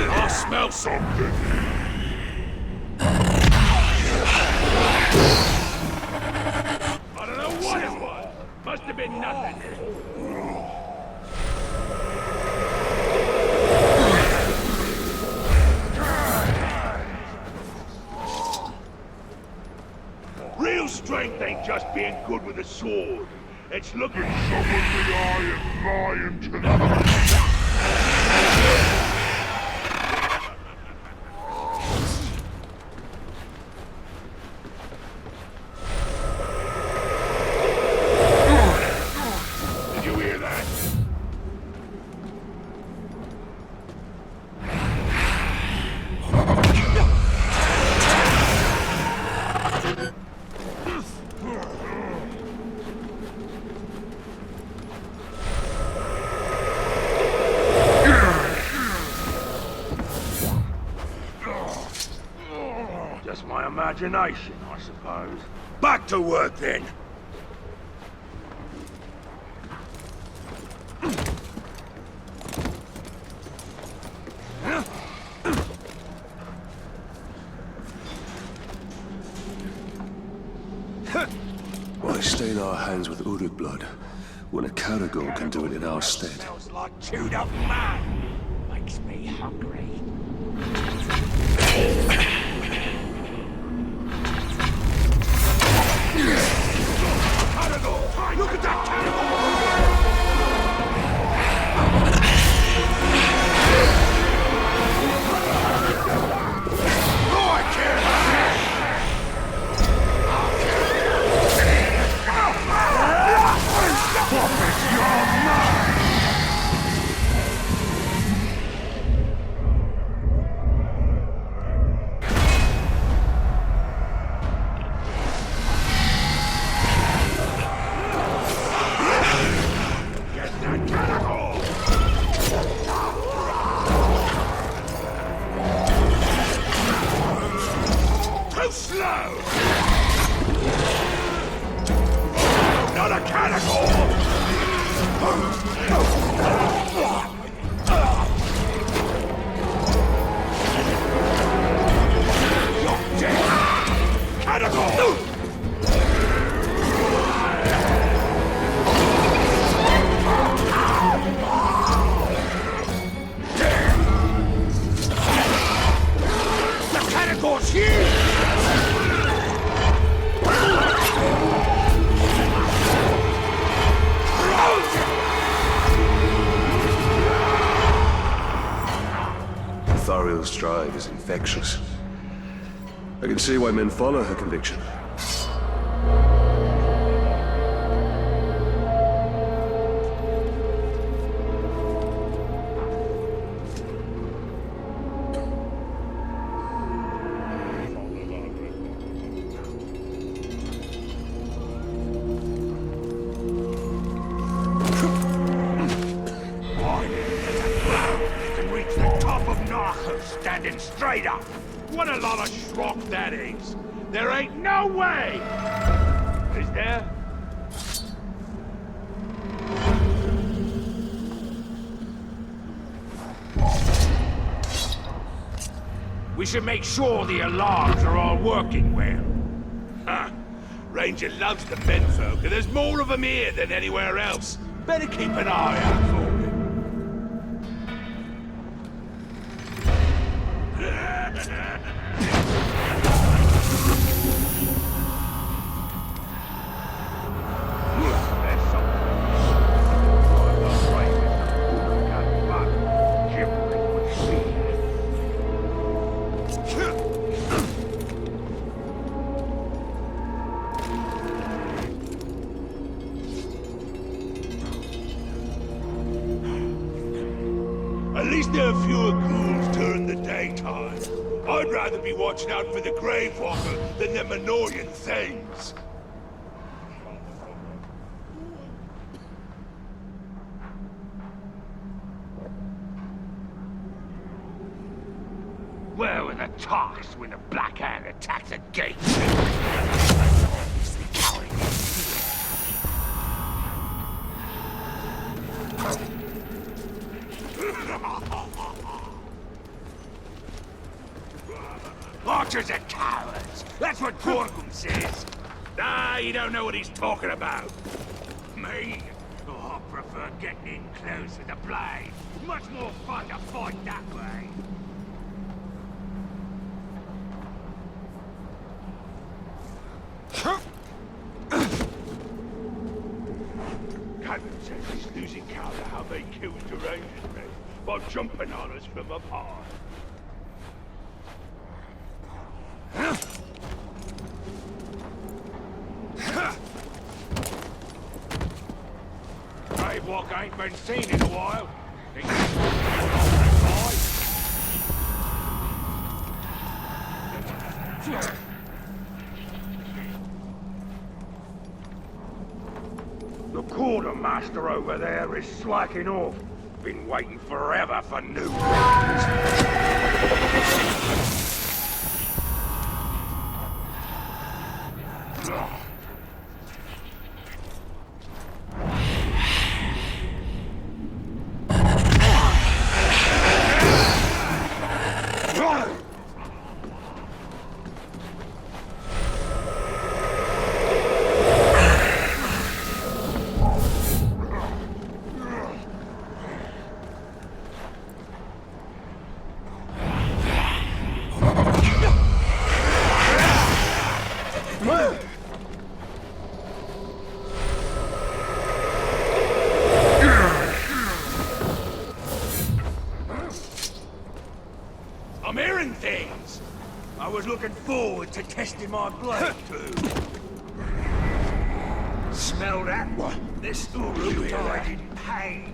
I smell something. I don't know what it was. Must have been nothing. Real strength ain't just being good with a sword. It's looking someone in the eye and lying to them. Did you hear that? Just my imagination, I suppose. Back to work, then. Why stain our hands with Uruk blood when a Caragor can do it in our stead? Smells like chewed up man. Makes me hungry. Caragor! Look at that Caragor! Too slow! Not a Caragor! You're dead! Caragor! The Caragor's here! Thariel's drive is infectious. I can see why men follow her conviction. Standing straight up. What a lot of schrock that is. There ain't no way. Is there? We should make sure the alarms are all working well. Huh. Ranger loves the menfolk, and there's more of them here than anywhere else. Better keep an eye out for him. At least there are fewer ghouls during the daytime. I'd rather be watching out for the Grave Walker than the Menorian things. talks when the Black Hand attacks a gate. Archers are cowards. That's what Gorgon says. Ah, you don't know what he's talking about. Me? Oh, I prefer getting in close with the blade. Much more fun to fight that way. Captain says he's losing count of how they killed the Rangers men by jumping on us from up high. Brave walk ain't been seen in a while. The quartermaster over there is slacking off. Been waiting forever for new I'm hearing things. I was looking forward to testing my blade, too. Smell that? What? This Uruk died in pain.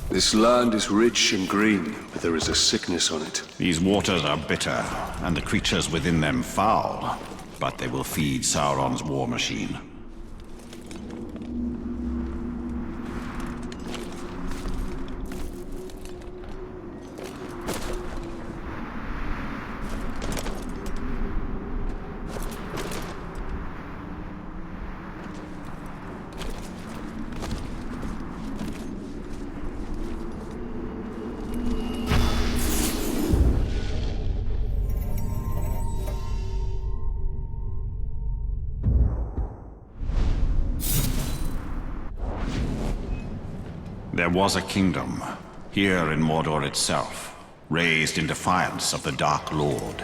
This land is rich and green, but there is a sickness on it. These waters are bitter, and the creatures within them foul. But they will feed Sauron's war machine. There was a kingdom, here in Mordor itself, raised in defiance of the Dark Lord.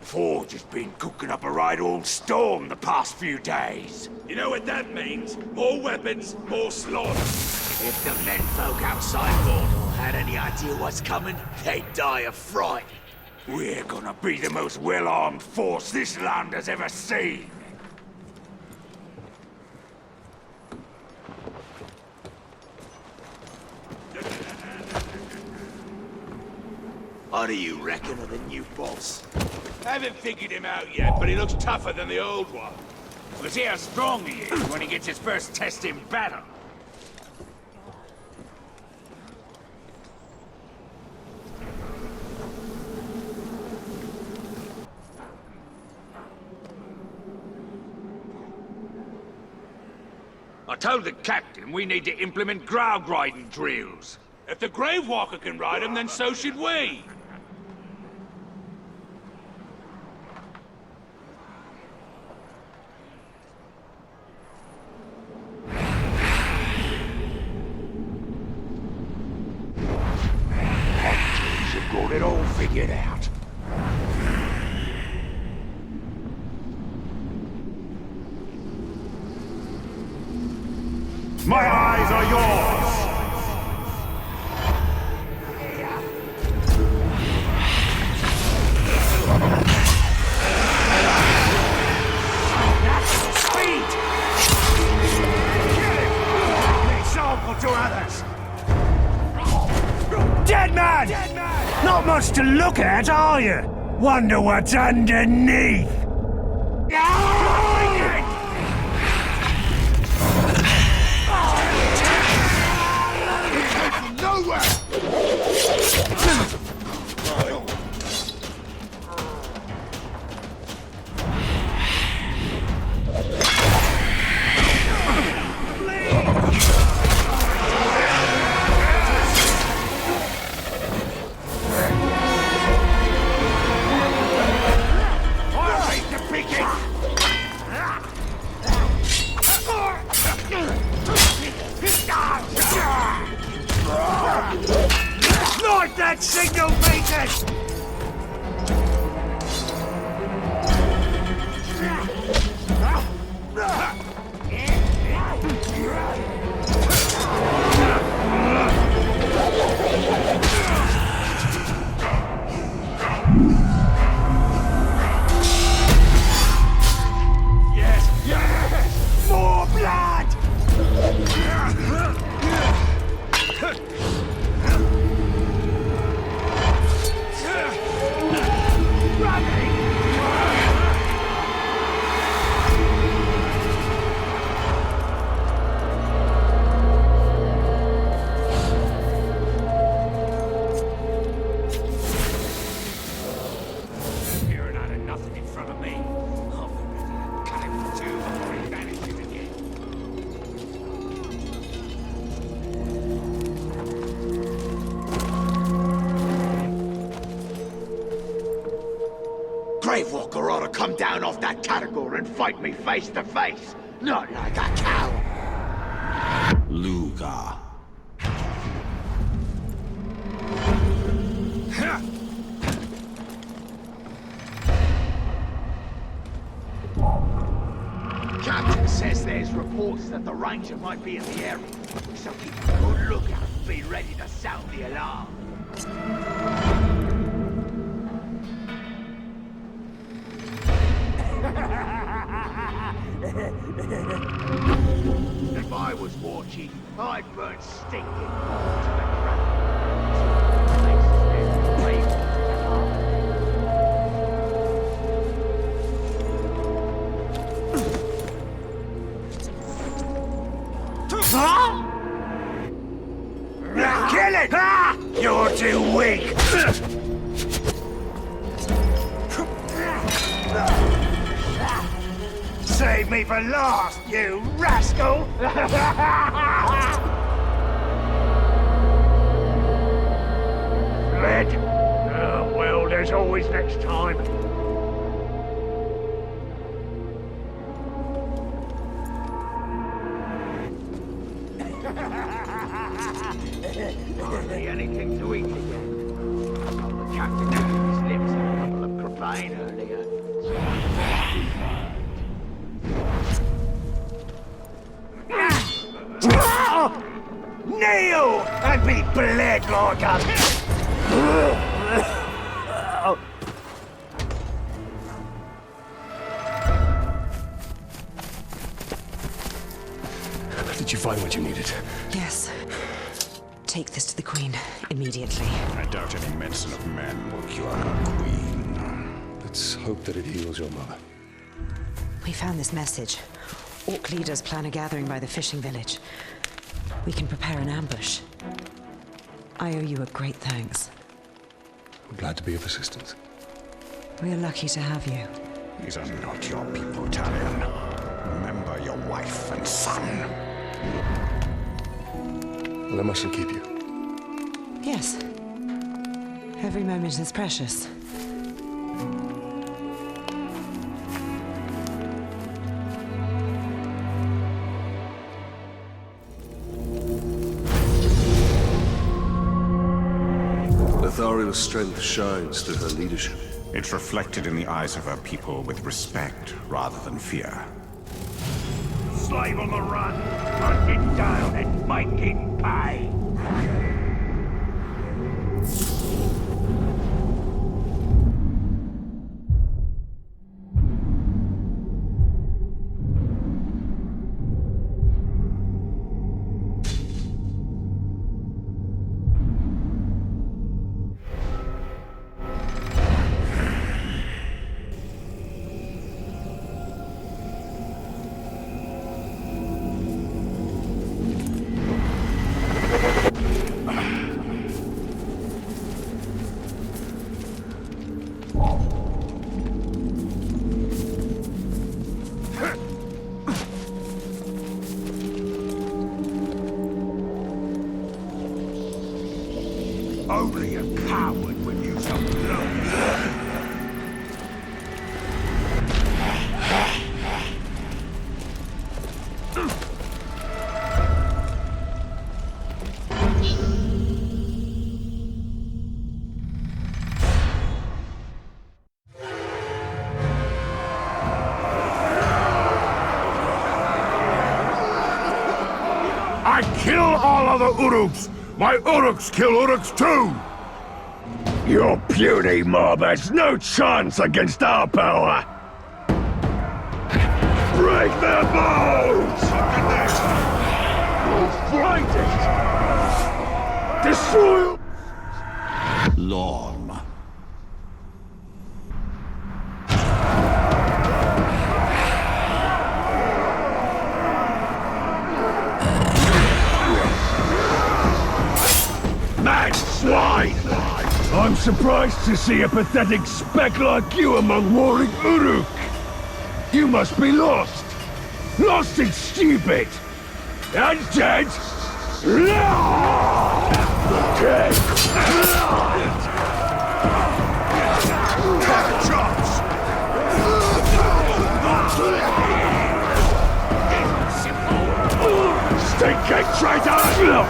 Forge has been cooking up a right old storm the past few days. You know what that means? More weapons, more slaughter. If the menfolk outside Mordor had any idea what's coming, they'd die of fright. We're gonna be the most well-armed force this land has ever seen. What do you reckon of the new boss? Haven't figured him out yet, but he looks tougher than the old one. We'll see how strong he is when he gets his first test in battle. I told the captain we need to implement ground riding drills. If the Grave Walker can ride him, then so should we. Hunters have got it all figured out. My eyes are yours! Speed! Kill him! Example to others! Dead man! Dead man! Not much to look at, are you? Wonder what's underneath! Nowhere! Not that signal, Peter! Yes! Yes! More blood! Hearing out of nothing in front of me. I'll be ready to cut him in two before he vanishes again. Gravewalker ought to come down off that category and fight me face to face, not like a cow. Luga. Captain says there's reports that the Ranger might be in the area, so keep a good lookout and be ready to sound the alarm. If I was war chief, I'd burn stinking to the Kill it! You're too weak! Save me for last, you rascal! Fled? Oh, well, there's always next time. Hardly anything to eat again. The captain had his lips and a couple of crepine earlier. Kneel and be bled like a... Did you find what you needed? Yes. Take this to the Queen immediately. I doubt any medicine of men will cure our queen. Let's hope that it heals your mother. We found this message. Orc leaders plan a gathering by the fishing village. We can prepare an ambush. I owe you a great thanks. I'm glad to be of assistance. We are lucky to have you. These are not your people, Talion. Remember your wife and son. Well, I mustn't keep you. Yes. Every moment is precious. Ithariel's strength shines through her leadership. It's reflected in the eyes of her people with respect rather than fear. Slave on the run, hunted down. Only a coward would use a blow. I kill all other Uruks! My Uruks kill Uruks too! Your puny mob has no chance against our power! Break their bones! You'll find it! Destroy... Lorm. Mad swine! I'm surprised to see a pathetic speck like you among warring Uruk! You must be lost! Lost and stupid! And dead! Dead! Chops! Stinking traitor!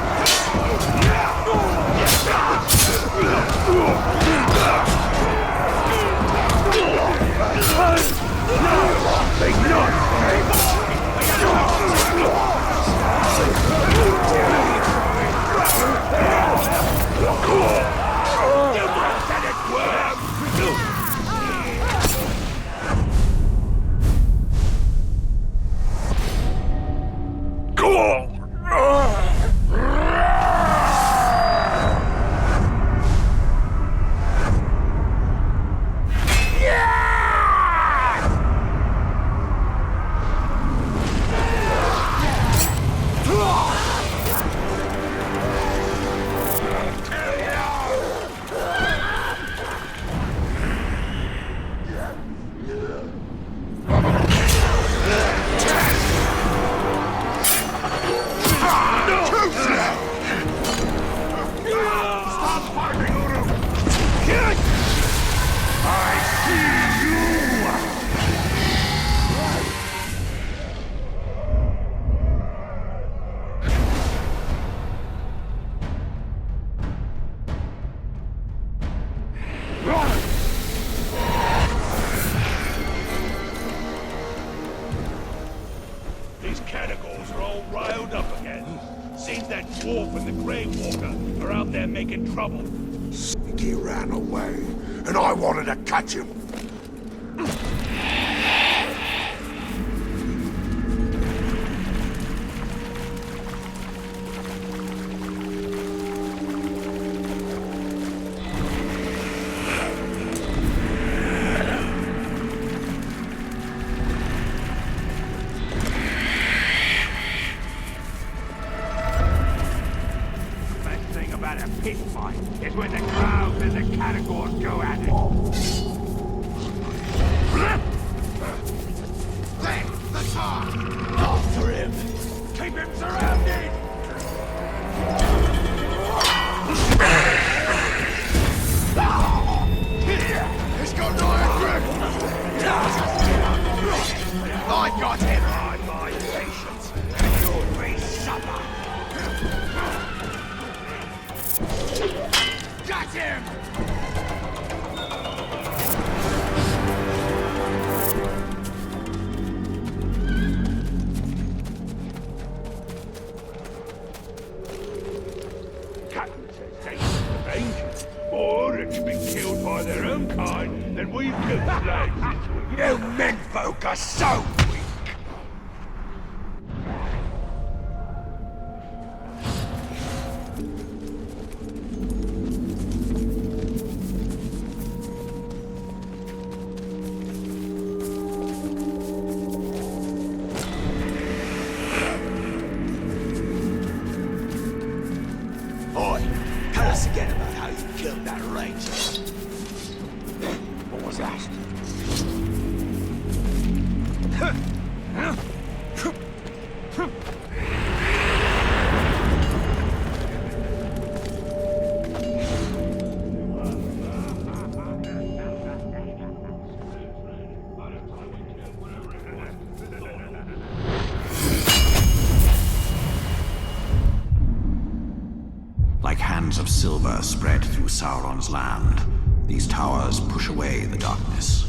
These cannibals are all riled up again. Seems that dwarf and the Grey Walker are out there making trouble. He ran away, and I wanted to catch him. Pit fight is when the crowds and the categories go at it. There, the car! After him! Keep him surrounded! He's got no grip! I got him! By my patience, and you'll be supper! Got him! Captain says they avenge. More Uruk's been killed by their own kind than we've killed slaves. You menfolk are so weak! Tell us again about how you killed that wraith. What was that? silver spread through Sauron's land. These towers push away the darkness.